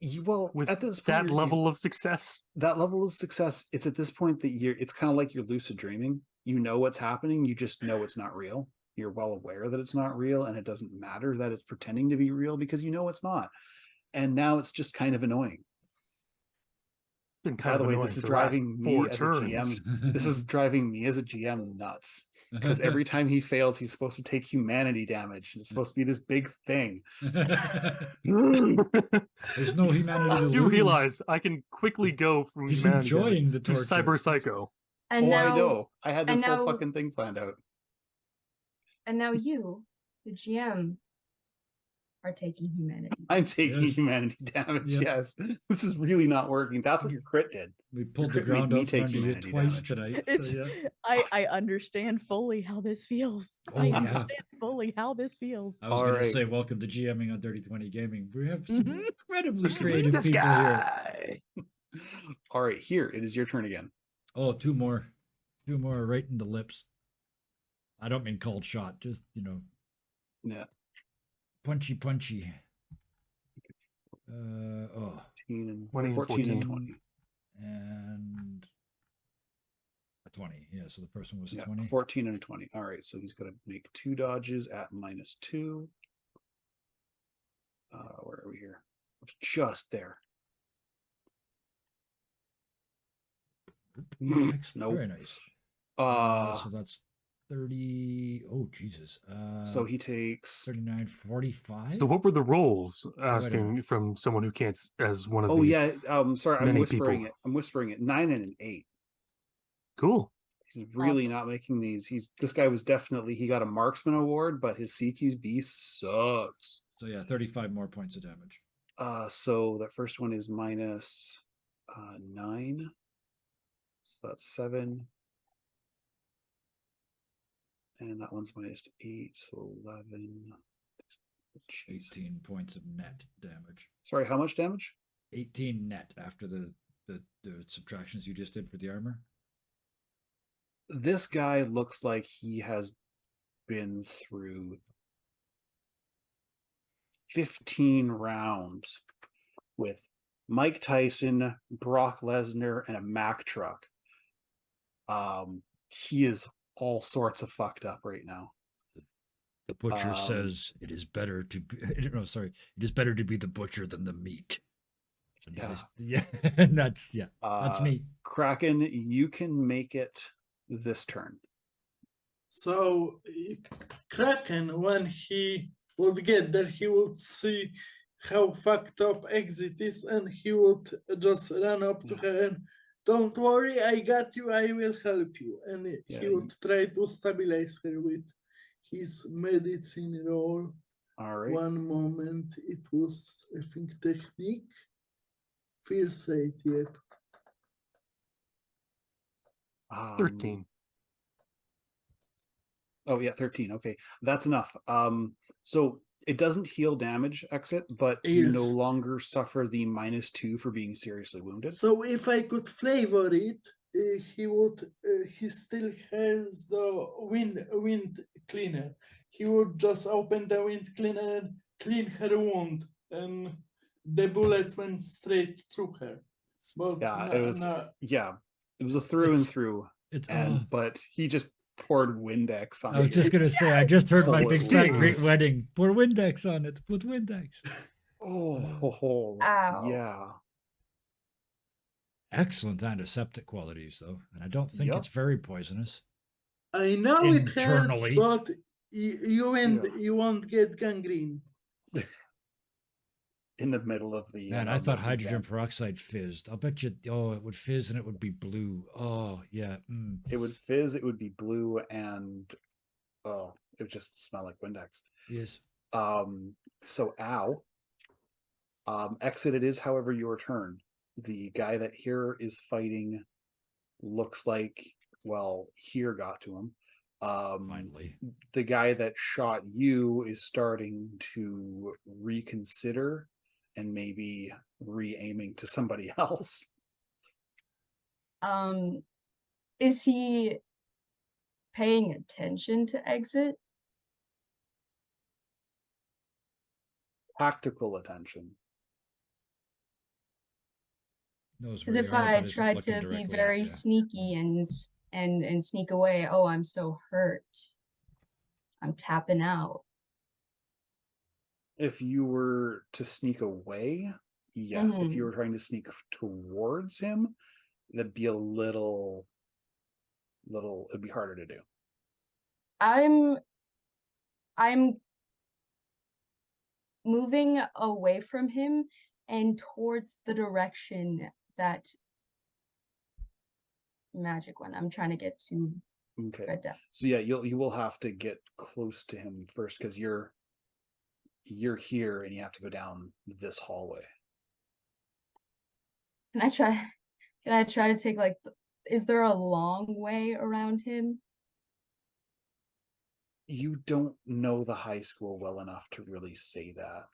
With At this point, that level of success. That level of success, it's at this point that it's kind of like you're lucid dreaming. You know what's happening. You just know it's not real. You're well aware that it's not real, and it doesn't matter that it's pretending to be real because you know it's not. And now it's just kind of annoying. By the way, this is driving me as a GM. This is driving me as a GM nuts because every time he fails, he's supposed to take humanity damage. It's supposed to be this big thing. There's no humanity to You lose. realize I can quickly go from He's humanity enjoying the to torture. cyber psycho. And now, I know. I had this whole now- fucking thing planned out. And now you, the GM, are taking humanity. I'm taking Yes. humanity damage. Yep. Yes, this is really not working. That's what your crit did. We pulled the crit made ground me out from take under you humanity twice damage. tonight. So It's yeah. I understand fully how this feels. Oh, I yeah. understand fully how this feels. I was All going to right. say, welcome to GMing on Dirty 20 Gaming. We have some Mhm. incredibly Look at creative this people here. guy. All right, here it is your turn again. Oh, two more right in the lips. I don't mean cold shot, just Yeah, punchy. 14 and 20 and 14 and 14. 20. And a 20. Yeah, so the first one was a Yeah, 20. 14 and a 20. All right, so he's going to make 2 dodges at -2. Where are we here? It's just there. Excellent. Nope. Very nice. So that's 30. Oh, Jesus. So he takes. 39, 45. So what were the rolls? wait a Asking from someone who can't, as one of Oh the yeah. Sorry, I'm many whispering people. it. I'm whispering it. 9 and an 8. Cool. He's really Awesome. not making these. This guy was definitely, he got a marksman award, but his CQB sucks. So yeah, 35 more points of damage. So that first one is minus 9. So that's 7. And that one's -8, so 11. Jeez. 18 points of net damage. Sorry, how much damage? 18 net after the subtractions you just did for the armor. This guy looks like he has been through 15 rounds with Mike Tyson, Brock Lesnar, and a Mack truck. He is all sorts of fucked up right now. The butcher says it is better to be, no, sorry, it is better to be the butcher than the meat. Yeah. That's me. Kraken, you can make it this turn. So Kraken, when he would get there, he would see how fucked up Exit is, and he would just run up to her and, "Don't worry, I got you. I will help you." And Yeah, he would try to stabilize her with his medicine roll. All right. One moment, it was, I think, technique. First aid, yep. 13. Oh yeah, 13. Okay, that's enough. So it doesn't heal damage, Exit, but you no Yes. longer suffer the -2 for being seriously wounded. So if I could flavor it, he would. He still has the wind cleaner. He would just open the wind cleaner and clean her wound, and the bullet went straight through her. But Yeah, it was. Yeah, it was a through and through, It's but he just poured Windex on I was it. just gonna say, I just heard my big fat great Stings. wedding. Pour Windex on it. Put Windex. Oh, Ow. yeah. Excellent antiseptic qualities, though, and I don't think Yep. it's very poisonous. I know it hurts, Internally. but you won't get gangrene. In the middle of the. Man, I thought this hydrogen event. peroxide fizzed. I'll bet you. Oh, it would fizz and it would be blue. Oh, yeah. It would fizz. It would be blue, and it would just smell like Windex. Yes. So ow. Exit, it is, however, your turn. The guy that here is fighting looks like, well, here got to him. Finally. The guy that shot you is starting to reconsider and maybe re-aiming to somebody else. Is he paying attention to Exit? Tactical attention. Knows Because where if you are, I but isn't tried looking to be directly very at you. sneaky and sneak away, oh, I'm so hurt. I'm tapping out. If you were to sneak away, yes. If you Mhm. were trying to sneak towards him, that'd be it'd be harder to do. I'm moving away from him and towards the direction that magic one. I'm trying to get to Okay. Red Death. So yeah, you will have to get close to him first, because you're you're here and you have to go down this hallway. Can I try? Can I try to take like? Is there a long way around him? You don't know the high school well enough to really say that.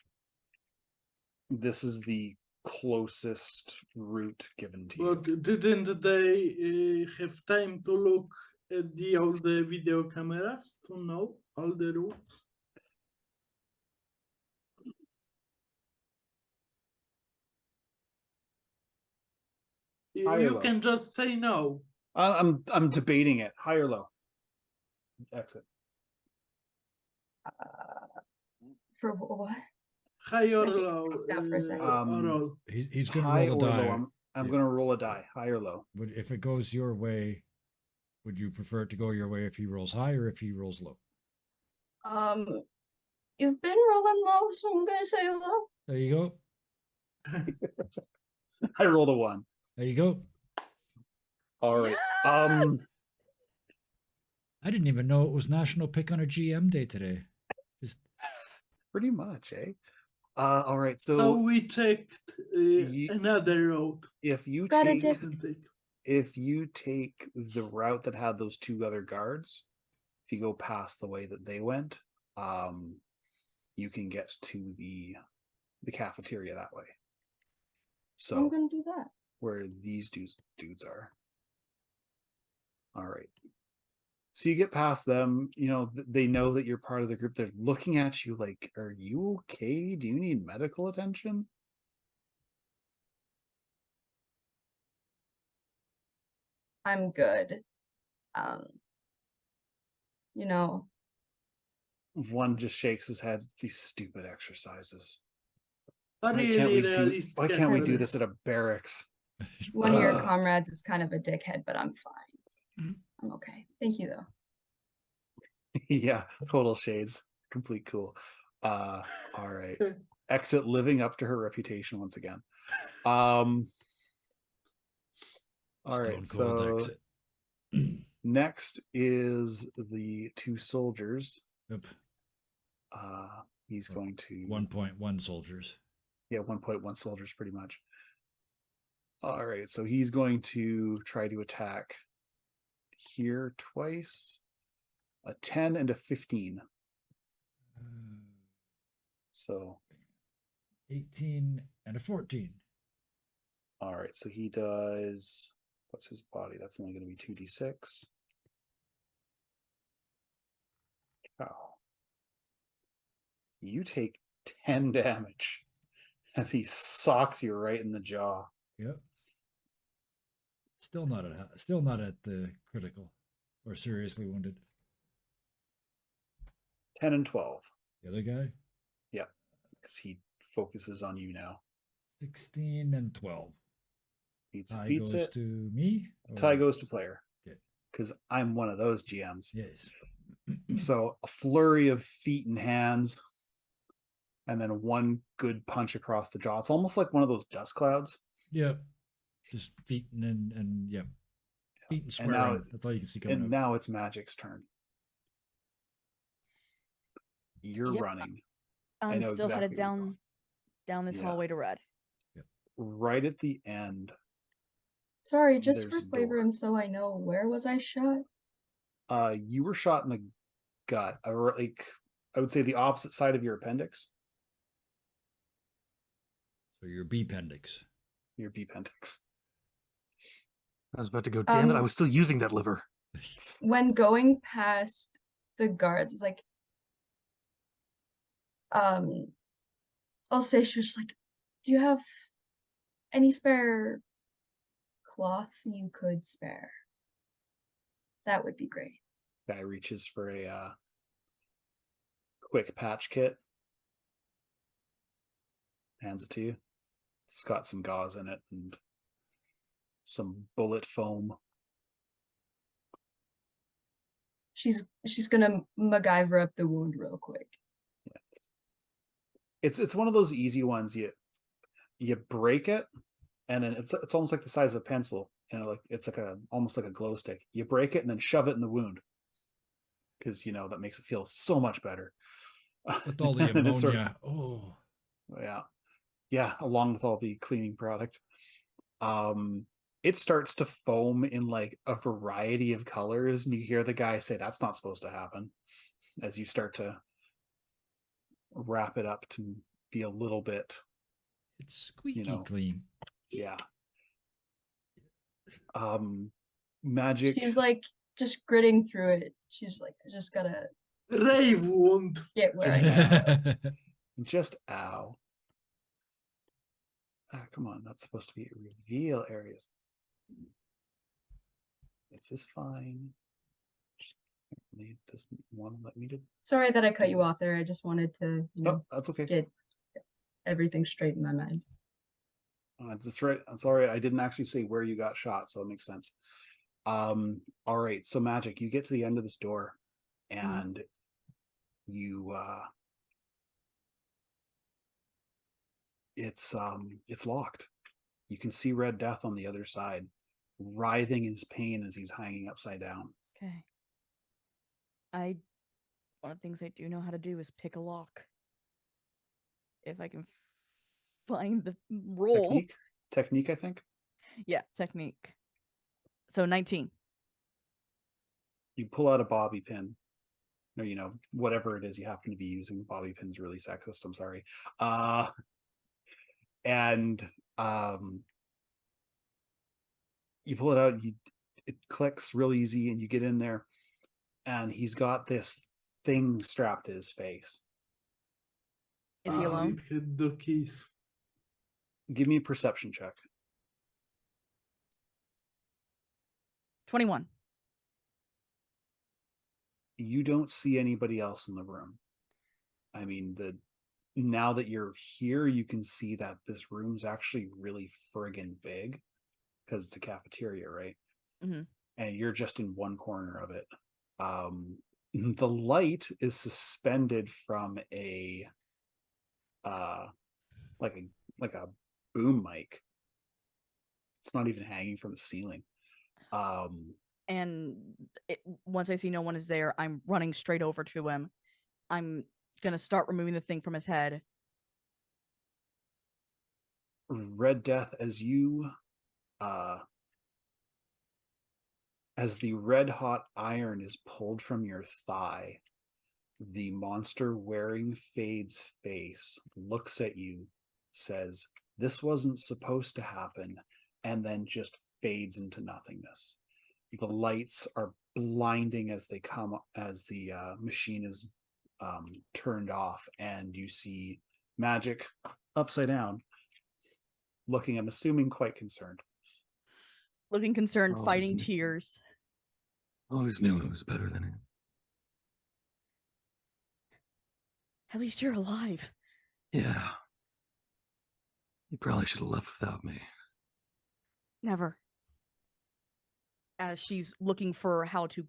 This is the closest route given to you. But didn't they have time to look at all the video cameras to know all the routes? High or You low? can just say no. I'm debating it. High or low? Exit. For what? High or I think low, crossed out for a second. or all. He's going to High roll a or die. low? I'm Yeah. going to roll a die. High or low? If it goes your way, would you prefer it to go your way if he rolls high or if he rolls low? You've been rolling low, so I'm gonna say low. There you go. I rolled a 1. There you go. All right. I didn't even know it was National Pick on a GM Day today. Just Pretty much, eh? All right. So So we checked another road. if you Got a take tip. if you take the route that had those 2 other guards, if you go past the way that they went, you can get to the cafeteria that way. So I'm gonna do that. where these dudes are. All right. So you get past them, you know, they know that you're part of the group. They're looking at you like, are you okay? Do you need medical attention? I'm good. You know, One just shakes his head. These stupid exercises. Why Why can't we do this at a barracks? one of your comrades is kind of a dickhead, but I'm fine. I'm okay. Thank you though. Yeah, total shades. Complete cool. All right. Exit living up to her reputation once again. All right, Stone Cold so exit. next is the 2 soldiers. Yep. He's going to 1.1 soldiers. Yeah, 1.1 soldiers pretty much. All right, so he's going to try to attack here twice. A 10 and a 15. So 18 and a 14. all right, so he does, what's his body? That's only going to be 2d6. Wow. You take 10 damage as he socks you right in the jaw. Yep. Still not at the critical or seriously wounded. 10 and 12. The other guy? Yeah, because he focuses on you now. 16 and 12. Tie Beats goes it to me. Tie goes to player. Okay. Because I'm one of those GMs. Yes. So a flurry of feet and hands, and then one good punch across the jaw. It's almost like one of those dust clouds. Yep. Just feet and yep. Feet and square. now- round. That's all you can see coming And out. now it's Magic's turn. You're Yep. running I'm know still headed exactly where you're down this Yeah. hallway to red. right at the end. Sorry, just There's for a flavor door. and so I know, where was I shot? You were shot in the gut, or like I would say the opposite side of your appendix, So your B appendix. your B appendix. I was about to go, damn it, I was still using that liver. When going past the guards, it's like, I'll say she was just like, do you have any spare cloth you could spare? That would be great. Guy reaches for a quick patch kit, hands it to you. It's got some gauze in it and some bullet foam. She's gonna MacGyver up the wound real quick. It's one of those easy ones. You break it, and then it's almost like the size of a pencil. You know, like it's like almost like a glow stick. You break it and then shove it in the wound, because that makes it feel so much better. With all the And then it sort of- ammonia. Oh. yeah, along with all the cleaning product. It starts to foam in like a variety of colors, and you hear the guy say, "That's not supposed to happen," as you start to wrap it up to be a little bit, It's squeaky know. clean. yeah. Magic. She's like just gritting through it. She's like, I just gotta Rave wound. get where I am. Just ow. Come on, that's supposed to be reveal areas. This is fine. Just it doesn't want to let me do. Sorry that I cut you off there. I just wanted to, No, that's okay. get everything straight in my mind. That's right. I'm sorry, I didn't actually say where you got shot, so it makes sense. All right, so Magic, you get to the end of this door, and you it's locked. You can see Red Death on the other side, writhing in his pain as he's hanging upside down. Okay. One of the things I do know how to do is pick a lock. If I can find the roll. Technique, I think. Yeah, technique. So 19. You pull out a bobby pin, or whatever it is you happen to be using. Bobby pin's really sexist. I'm sorry. And you pull it out. It clicks real easy, and you get in there, and he's got this thing strapped to his face. Is he alone? It hit the keys. Give me a perception check. 21. You don't see anybody else in the room. I mean, now that you're here, you can see that this room's actually really friggin' big because it's a cafeteria, right? Mm-hmm. And you're just in one corner of it. The light is suspended from a like a boom mic. It's not even hanging from the ceiling. And once I see no one is there, I'm running straight over to him. I'm gonna start removing the thing from his head. Red Death, as you as the red hot iron is pulled from your thigh, the monster wearing Fade's face looks at you, says, "This wasn't supposed to happen," and then just fades into nothingness. The lights are blinding as they come, as the machine is turned off, and you see Magic upside down, looking, I'm assuming, quite concerned. Looking concerned, Oh, fighting isn't it? tears. Always knew it was better than it. At least you're alive. Yeah. You probably should have left without me. Never. As she's looking for how to,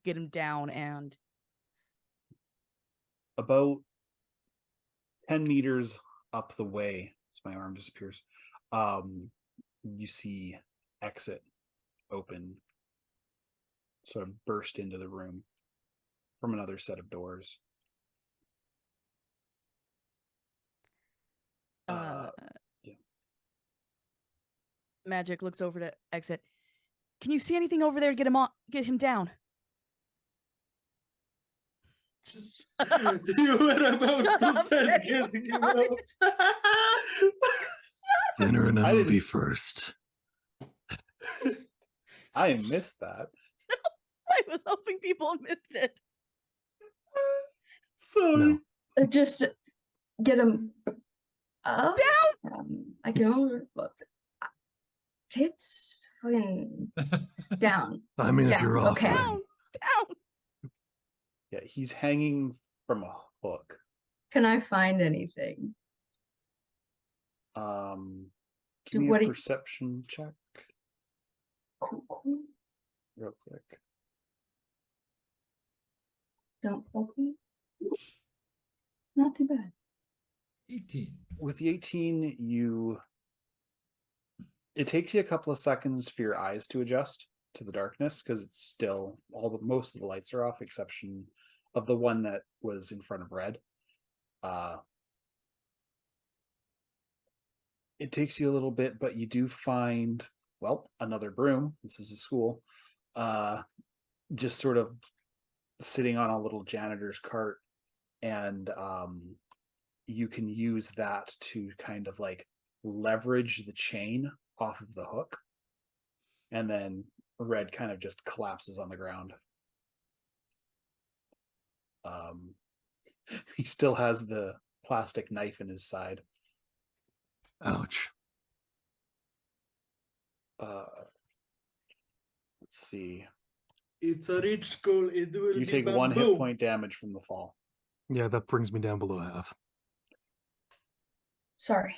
get him down, and About 10 meters up the way, as my arm disappears, you see exit open, sort of burst into the room from another set of doors. Yeah. Magic looks over to exit. Can you see anything over there to get him down? You were about Shut to up, say Red getting him Death. up. Dinner and a I didn't- movie first. I missed that. I was hoping people missed it. Sorry. No. Just get him up. I can overlook. Tits fucking down. I mean, if Down, you're okay. offering. Down. Yeah, he's hanging from a hook. Can I find anything? Give me what a do you- perception check Cool. real quick. Don't fuck me. Not too bad. 18. With the 18, it takes you a couple of seconds for your eyes to adjust to the darkness, because it's still most of the lights are off, exception of the one that was in front of Red. It takes you a little bit, but you do find, well, another broom. This is a school. Just sort of sitting on a little janitor's cart, and you can use that to kind of like leverage the chain off of the hook, and then Red kind of just collapses on the ground. He still has the plastic knife in his side. Ouch. Let's see. It's a rich school. It will You be take 1 hit bamboo. point damage from the fall. Yeah, that brings me down below half. Sorry.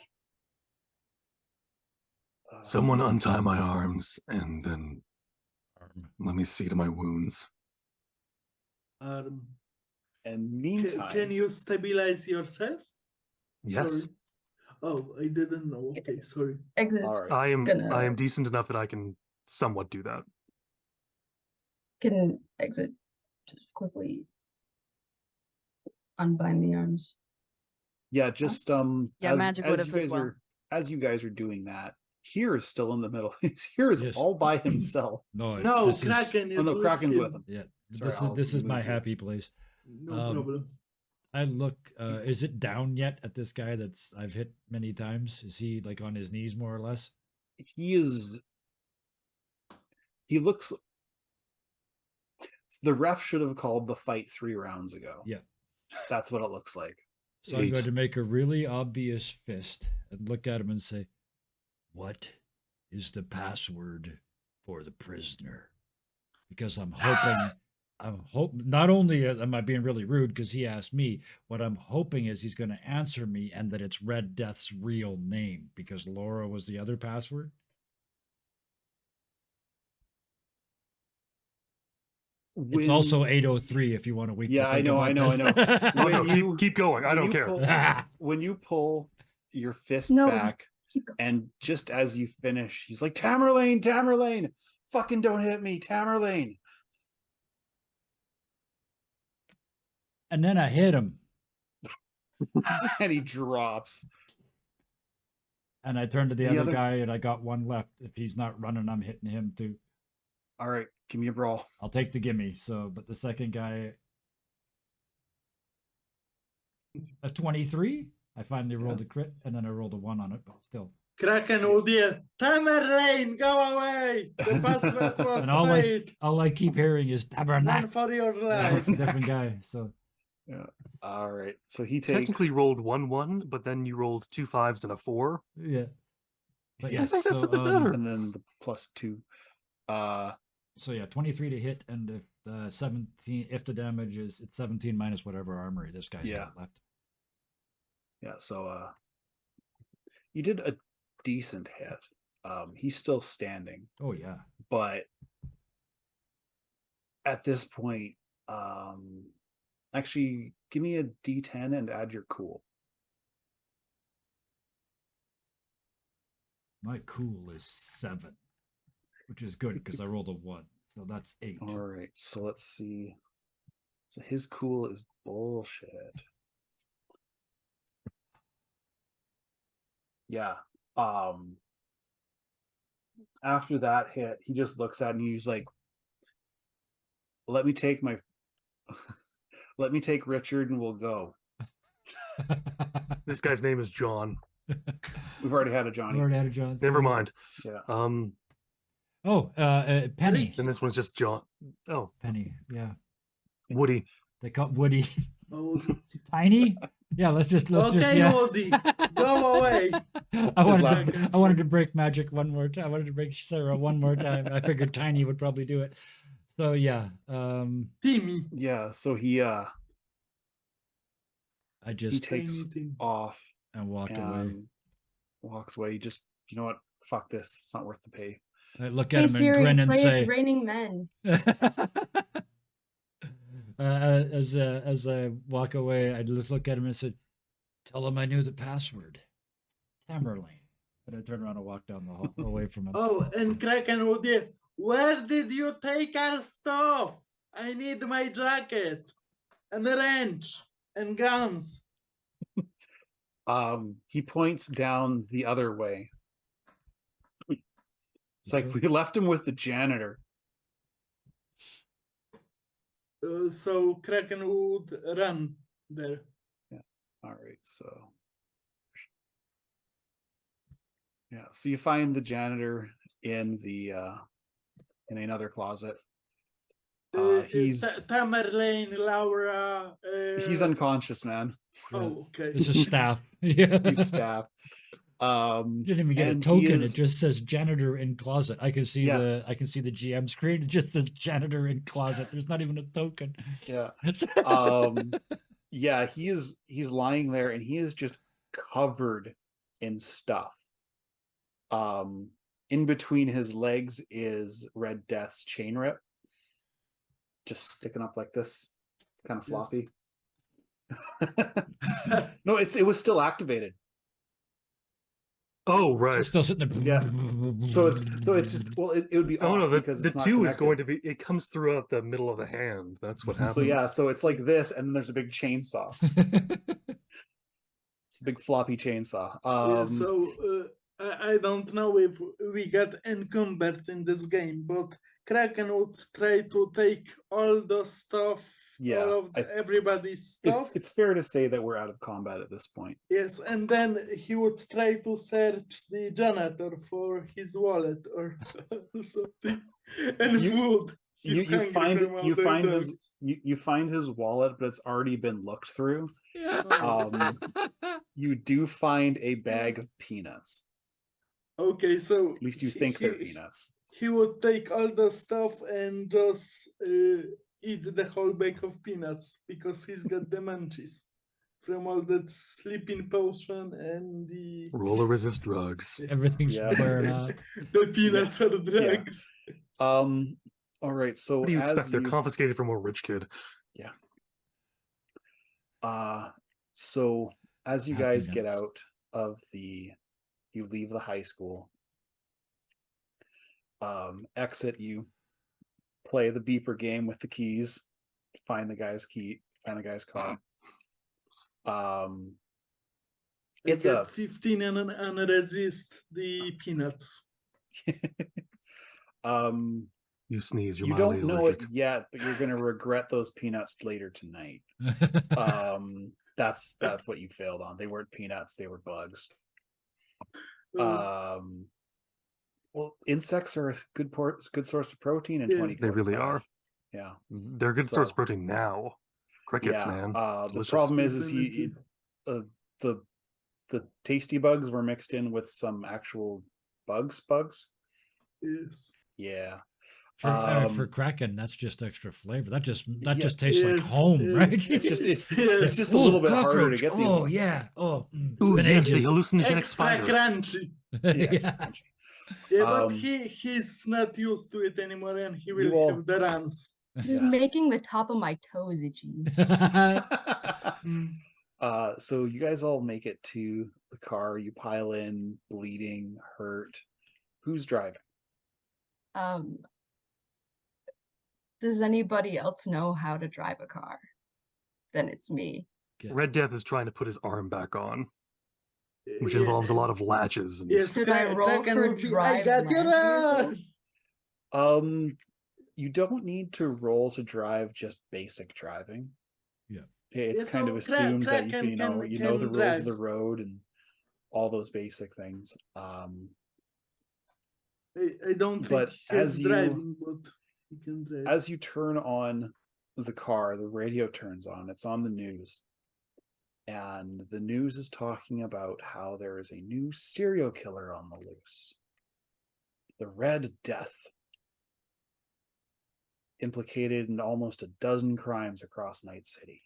Someone untie my arms and then let me see to my wounds. And Can meantime, you stabilize yourself? Yes. Sorry. Oh, I didn't know. Okay, sorry. Exit. all right. I am Gonna- decent enough that I can somewhat do that. Can exit. Just quickly unbind the arms. Yeah, just Yeah, magic would have as well. as you guys are doing that, here is still in the middle. Here is Yes. all by himself. No, No, this is- Kraken Oh is no, with Kraken's him. with him. yeah, Sorry, this is my move you. happy place. No problem. I look. Is it down yet at this guy that's I've hit many times? Is he like on his knees more or less? He is. He looks. The ref should have called the fight 3 rounds ago. Yeah. That's what it looks like. So I'm going 8. to make a really obvious fist and look at him and say, "What is the password for the prisoner?" Because I'm hoping, not only am I being really rude because he asked me, what I'm hoping is he's going to answer me and that it's Red Death's real name because Laura was the other password. It's also 8:03 if you want to weak. Yeah, I know, I know, I know. Oh, When no, you- keep going. I when don't you care. pull- when you pull your fist No. back, Keep going. and just as you finish, he's like, Tamerlane, Tamerlane, fucking don't hit me, Tamerlane. And then I hit him And he drops. and I turned to the, The other other- guy and I got one left. If he's not running, I'm hitting him too. All right, give me a brawl. I'll take the gimme. So, but the second guy, a 23. I finally rolled a crit and then I rolled a 1 on it, but still. Kraken, oh dear. Tamerlane, go away. The password was And all said. I keep hearing is Run tabernacle. for your Yeah, life. it's a different guy. So Yeah. All right, so he takes. Technically rolled 1-1, but then you rolled 2 5s and a 4. yeah. But I yes, think that's so, a bit better. And then the +2. So yeah, 23 to hit, and if 17, if the damage is it's 17 minus whatever armory this guy's Yeah. got left. Yeah, so you did a decent hit. He's still standing, Oh yeah. but at this point, actually, give me a D10 and add your cool. My cool is 7, which is good because I rolled a 1, so that's 8. All right, so let's see. So his cool is bullshit. Yeah. After that hit, he just looks at me. He's like, "Let me take my, let me take Richard, and we'll go." This guy's name is John. We've already had a Johnny. Already had a John. Never mind. Yeah. Oh, Penny. Then this one's just John. Oh, Penny. Yeah, Woody. they call Woody Oh, Tiny. Yeah, let's just okay, yeah. Woody, go away. I laugh. wanted to break magic one more time. I wanted to break Sarah one more time. I figured Tiny would probably do it. So yeah, Timmy. Yeah. So he I he just takes Tiny Tim. off and walked away. and walks away. He just, you know what? Fuck this. It's not worth the pay. I look at Hey him Siri, and grin and play say, It's Raining Men. as I walk away, I just look at him and said, "Tell him I knew the password, Tamerlane." And I turn around and walk down the hall away from him. Oh, and Kraken, oh dear. Where did you take our stuff? I need my jacket. and a wrench and guns. He points down the other way. It's like Okay. we left him with the janitor. So Kraken would run there. All right, so yeah, so you find the janitor in the in another closet. He's Tamerlane, Laura. he's unconscious, man. Oh, okay. This is staff. Yeah. He's staff. You didn't even get a And he token. is- It just says janitor in closet. I can see Yeah. the GM screen. It just says janitor in closet. There's not even a token. Yeah. Yeah, he's lying there and he is just covered in stuff. In between his legs is Red Death's chain rip. Just sticking up like this. Kind of floppy. No, it was still activated. Oh, right. It's still sitting there. Yeah. So it's just it would be Oh off no, because the it's not two is connected. going to be. It comes throughout the middle of the hand. That's what happens. So yeah, so it's like this, and then there's a big chainsaw. It's a big floppy chainsaw. I don't know if we got encumbered in this game, but Kraken would try to take all the stuff, Yeah, all of everybody's stuff. It's fair to say that we're out of combat at this point. Yes, and then he would try to search the janitor for his wallet or something, and food. You He's hungry find from all you the find dogs. his you find his wallet, but it's already been looked through. You do find a bag of peanuts. Okay, so At least you think they're peanuts. he would take all the stuff and just eat the whole bag of peanuts because he's got the munchies from all that sleeping potion and the Roller resist drugs. Everything's Yeah. wearing out. the peanuts are drugs. All right, so What do you as expect? They're confiscated from a rich kid. So as you Happy guys get nuts. out of you leave the high school, exit, you play the beeper game with the keys, find the guy's car. It's I get 15 and resist the peanuts. You sneeze, you're You mildly don't know allergic. it yet, but you're gonna regret those peanuts later tonight. That's what you failed on. They weren't peanuts, they were bugs. Well, insects are a good source of protein in Yeah. 2025. They really are. Yeah. They're a good source So- of protein now. Crickets, Yeah. man. The Delicious. problem is Definitely. the tasty bugs were mixed in with some actual bugs. Yes. Yeah. For Kraken, that's just extra flavor. That just Yeah, tastes like yes, home, yeah. right? It's just a little bit harder to get these Oh ones. yeah. Oh, Ooh, been yes, the ages. hallucinogenic Extra spider. crunchy. Yeah. Yeah, but Um, he's not used to it anymore, and he will will- have the runs. This Yeah. is making the top of my toes itchy. So you guys all make it to the car. You pile in, bleeding, hurt. Who's driving? Does anybody else know how to drive a car? Then it's me. Red Death is trying to put his arm back on, which Yeah. involves a lot of latches. And Yes, Should I roll Kraken for will be, I drive got your magic? You don't need to roll to drive, just basic driving. Yeah. It's Yeah, kind so of assumed that you Kraken can, can you know the rules drive. of the road and all those basic things. I don't think But he has as you- driving, but he can drive. As you turn on the car, the radio turns on. It's on the news. And the news is talking about how there is a new serial killer on the loose. The Red Death. Implicated in almost a dozen crimes across Night City.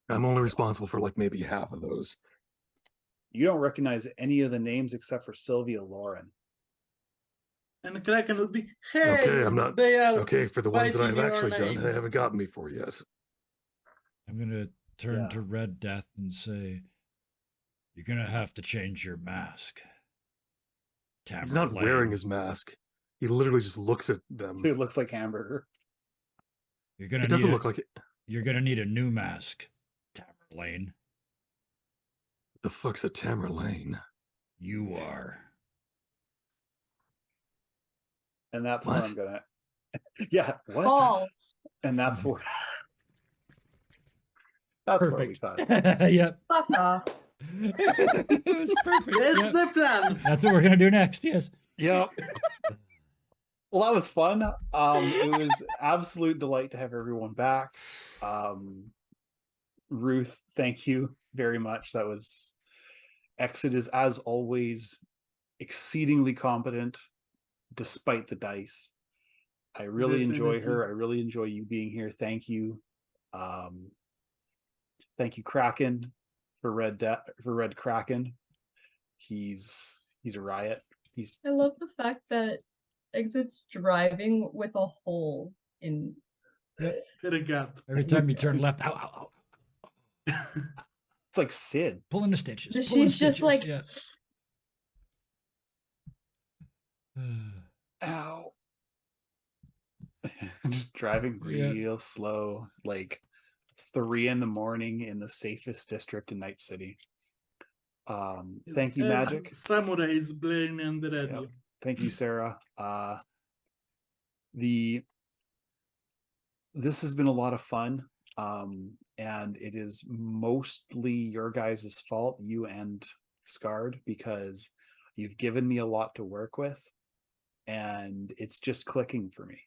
I'm only responsible for like maybe half of those. You don't recognize any of the names except for Sylvia Lauren. And Kraken would be, hey, Okay, I'm not- they are Okay, for the ones that biting I've your actually done, name. they haven't gotten me for yet. I'm gonna turn Yeah. to Red Death and say, "You're gonna have to change your mask." He's not Tamerlane. wearing his mask. He literally just looks at them. So it looks like hamburger. You're gonna It doesn't need look like it. You're gonna need a new mask, Tamerlane. The fuck's a Tamerlane? You are. And that's What? where I'm gonna. Yeah, what? Balls. And that's where. That's where we Perfect. cut it. Yep. Fuck off. It was perfect. That's Yep. the plan. That's what we're gonna do next. Yes. Yep. Well, that was fun. It was absolute delight to have everyone back. Ruth, thank you very much. That was Exit is, as always, exceedingly competent despite the dice. I really enjoy her. Definitely. I really enjoy you being here. Thank you. Thank you, Kraken, for Red Kraken. He's a riot. He's I love the fact that Exit's driving with a hole in. Yep. Hit a gap. Every time you turn left, ow, ow, ow. it's like Sid. Pulling the stitches. She's pulling just stitches, like- yeah. Ow. Just driving Yeah. real slow, like 3 a.m. in the safest district in Night City. Thank you, Magic. Samurai is playing on the radio. Yep. Thank you, Sarah. This has been a lot of fun, and it is mostly your guys' fault, you and Scarred, because you've given me a lot to work with, and it's just clicking for me.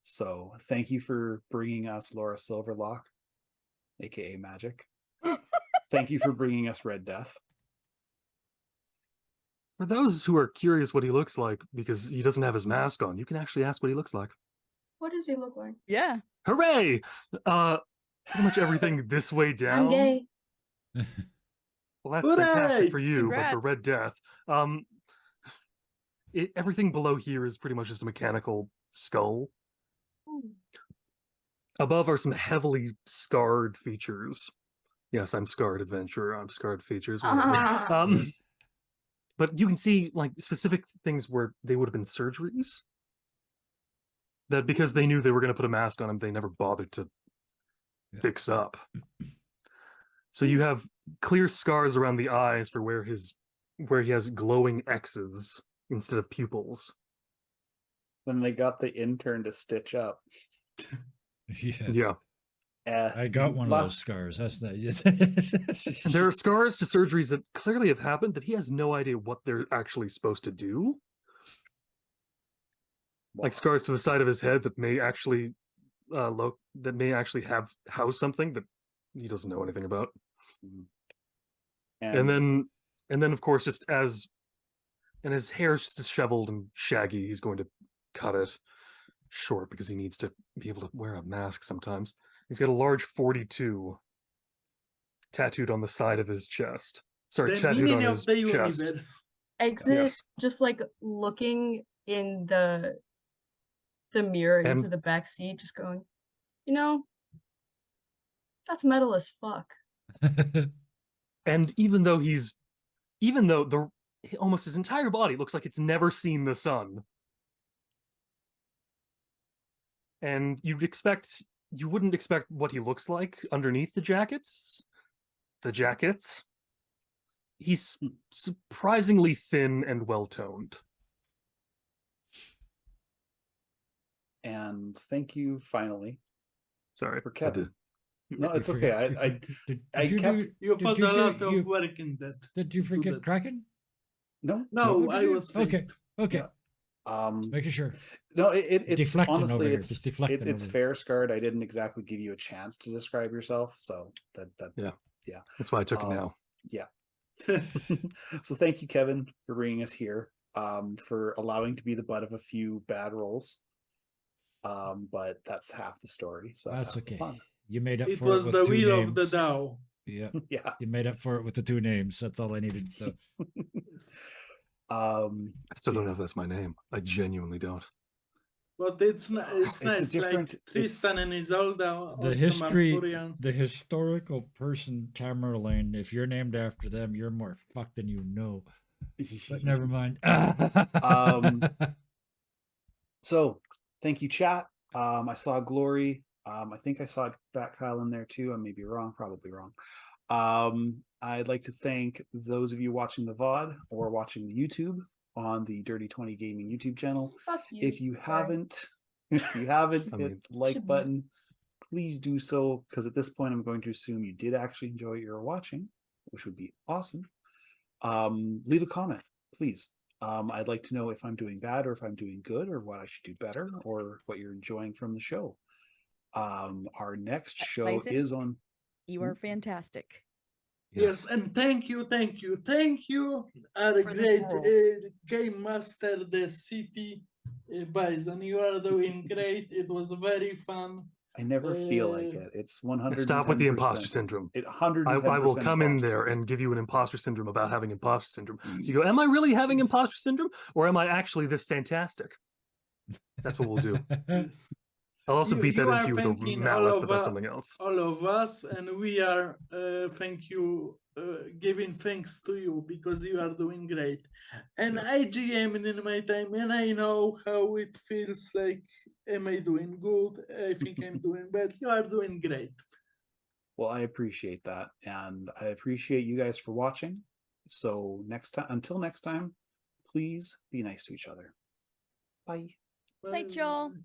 So thank you for bringing us Laura Silverlock, aka Magic. Thank you for bringing us Red Death. For those who are curious what he looks like, because he doesn't have his mask on, you can actually ask what he looks like. What does he look like? Yeah. Hooray! Pretty much everything this way down. I'm gay. Well, that's Hooray! fantastic for you, but for Congrats. Red Death, everything below here is pretty much just a mechanical skull. Above are some heavily scarred features. Yes, I'm scarred adventurer. I'm scarred features. Whatever. But you can see like specific things where they would have been surgeries. That because they knew they were going to put a mask on him, they never bothered to fix up. So you have clear scars around the eyes for where he has glowing X's instead of pupils. Then they got the intern to stitch up. Yeah. Yeah. I got one of those last- scars. That's not. Yes. And there are scars to surgeries that clearly have happened that he has no idea what they're actually supposed to do. Like scars to the side of his head that may actually house something that he doesn't know anything about. And then of course and his hair's just disheveled and shaggy. He's going to cut it short because he needs to be able to wear a mask sometimes. He's got a large 42 tattooed on the side of his chest. Sorry, The tattooed meaning on of his the chest. universe. Exit Yes. just like looking in the mirror And- into the back seat, just going, you know, that's metal as fuck. And even though almost his entire body looks like it's never seen the sun. And you wouldn't expect what he looks like underneath the jackets. He's surprisingly thin and well-toned. And thank you finally Sorry. for Kevin. No, You it's okay. forget- I you kept- do- You did put you a do- lot of you- work in that. Did you do forget that. Kraken? No, No, did I you? was Okay. faked. Okay. Yeah. Making sure. No, it's Deflecting over honestly here, just deflecting it's over fair, Scarred. I didn't exactly give you a chance to describe yourself, so that That's why I took it Um, now. so thank you, Kevin, for bringing us here, for allowing to be the butt of a few bad rolls. But that's half the story, so that's That's half okay. the fun. You made up It for was it the with two wheel names. of the Dow. Yeah. Yeah. You made up for it with the two names. That's all I needed. So Yes. I still don't so know if that's my name. I genuinely don't. But it's nice. It's It's a nice. different- Like Tristan it's- and Isolde. the historical person Tamerlane, if you're named after them, you're more fucked than you know. But never mind. So thank you, chat. I saw Glory I think I saw that Kyle in there too. I may be wrong, probably wrong. I'd like to thank those of you watching the VOD or watching the YouTube on the Dirty 20 Gaming YouTube channel. Fuck you. If you Sorry. haven't, if you haven't I hit mean- the like Should be. button, please do so, because at this point I'm going to assume you did actually enjoy what you're watching, which would be awesome. Leave a comment, please. I'd like to know if I'm doing bad or if I'm doing good or what I should do better or what you're enjoying from the show. Our next show Bison? is on. You are fantastic. Yes, and thank you, our For this great role. game master, the city Bison. You are doing great. It was very fun. I never feel like Uh, it. It's 100. Stop with the imposter syndrome. It 110%. I will come in imposter. there and give you an imposter syndrome about having imposter syndrome. So you go, am I really having Yes. imposter syndrome, or am I actually this fantastic? That's what we'll do. Yes. I'll also You- beat that you are into you with a thanking mallet, but that's something else. all of us, and we are giving thanks to you because you are doing great. And Yes. I GM in my time, and I know how it feels like. Am I doing good? I think I'm doing bad. You are doing great. Well, I appreciate that, and I appreciate you guys for watching. So until next time, please be nice to each other. Bye. Night, y'all. Bye.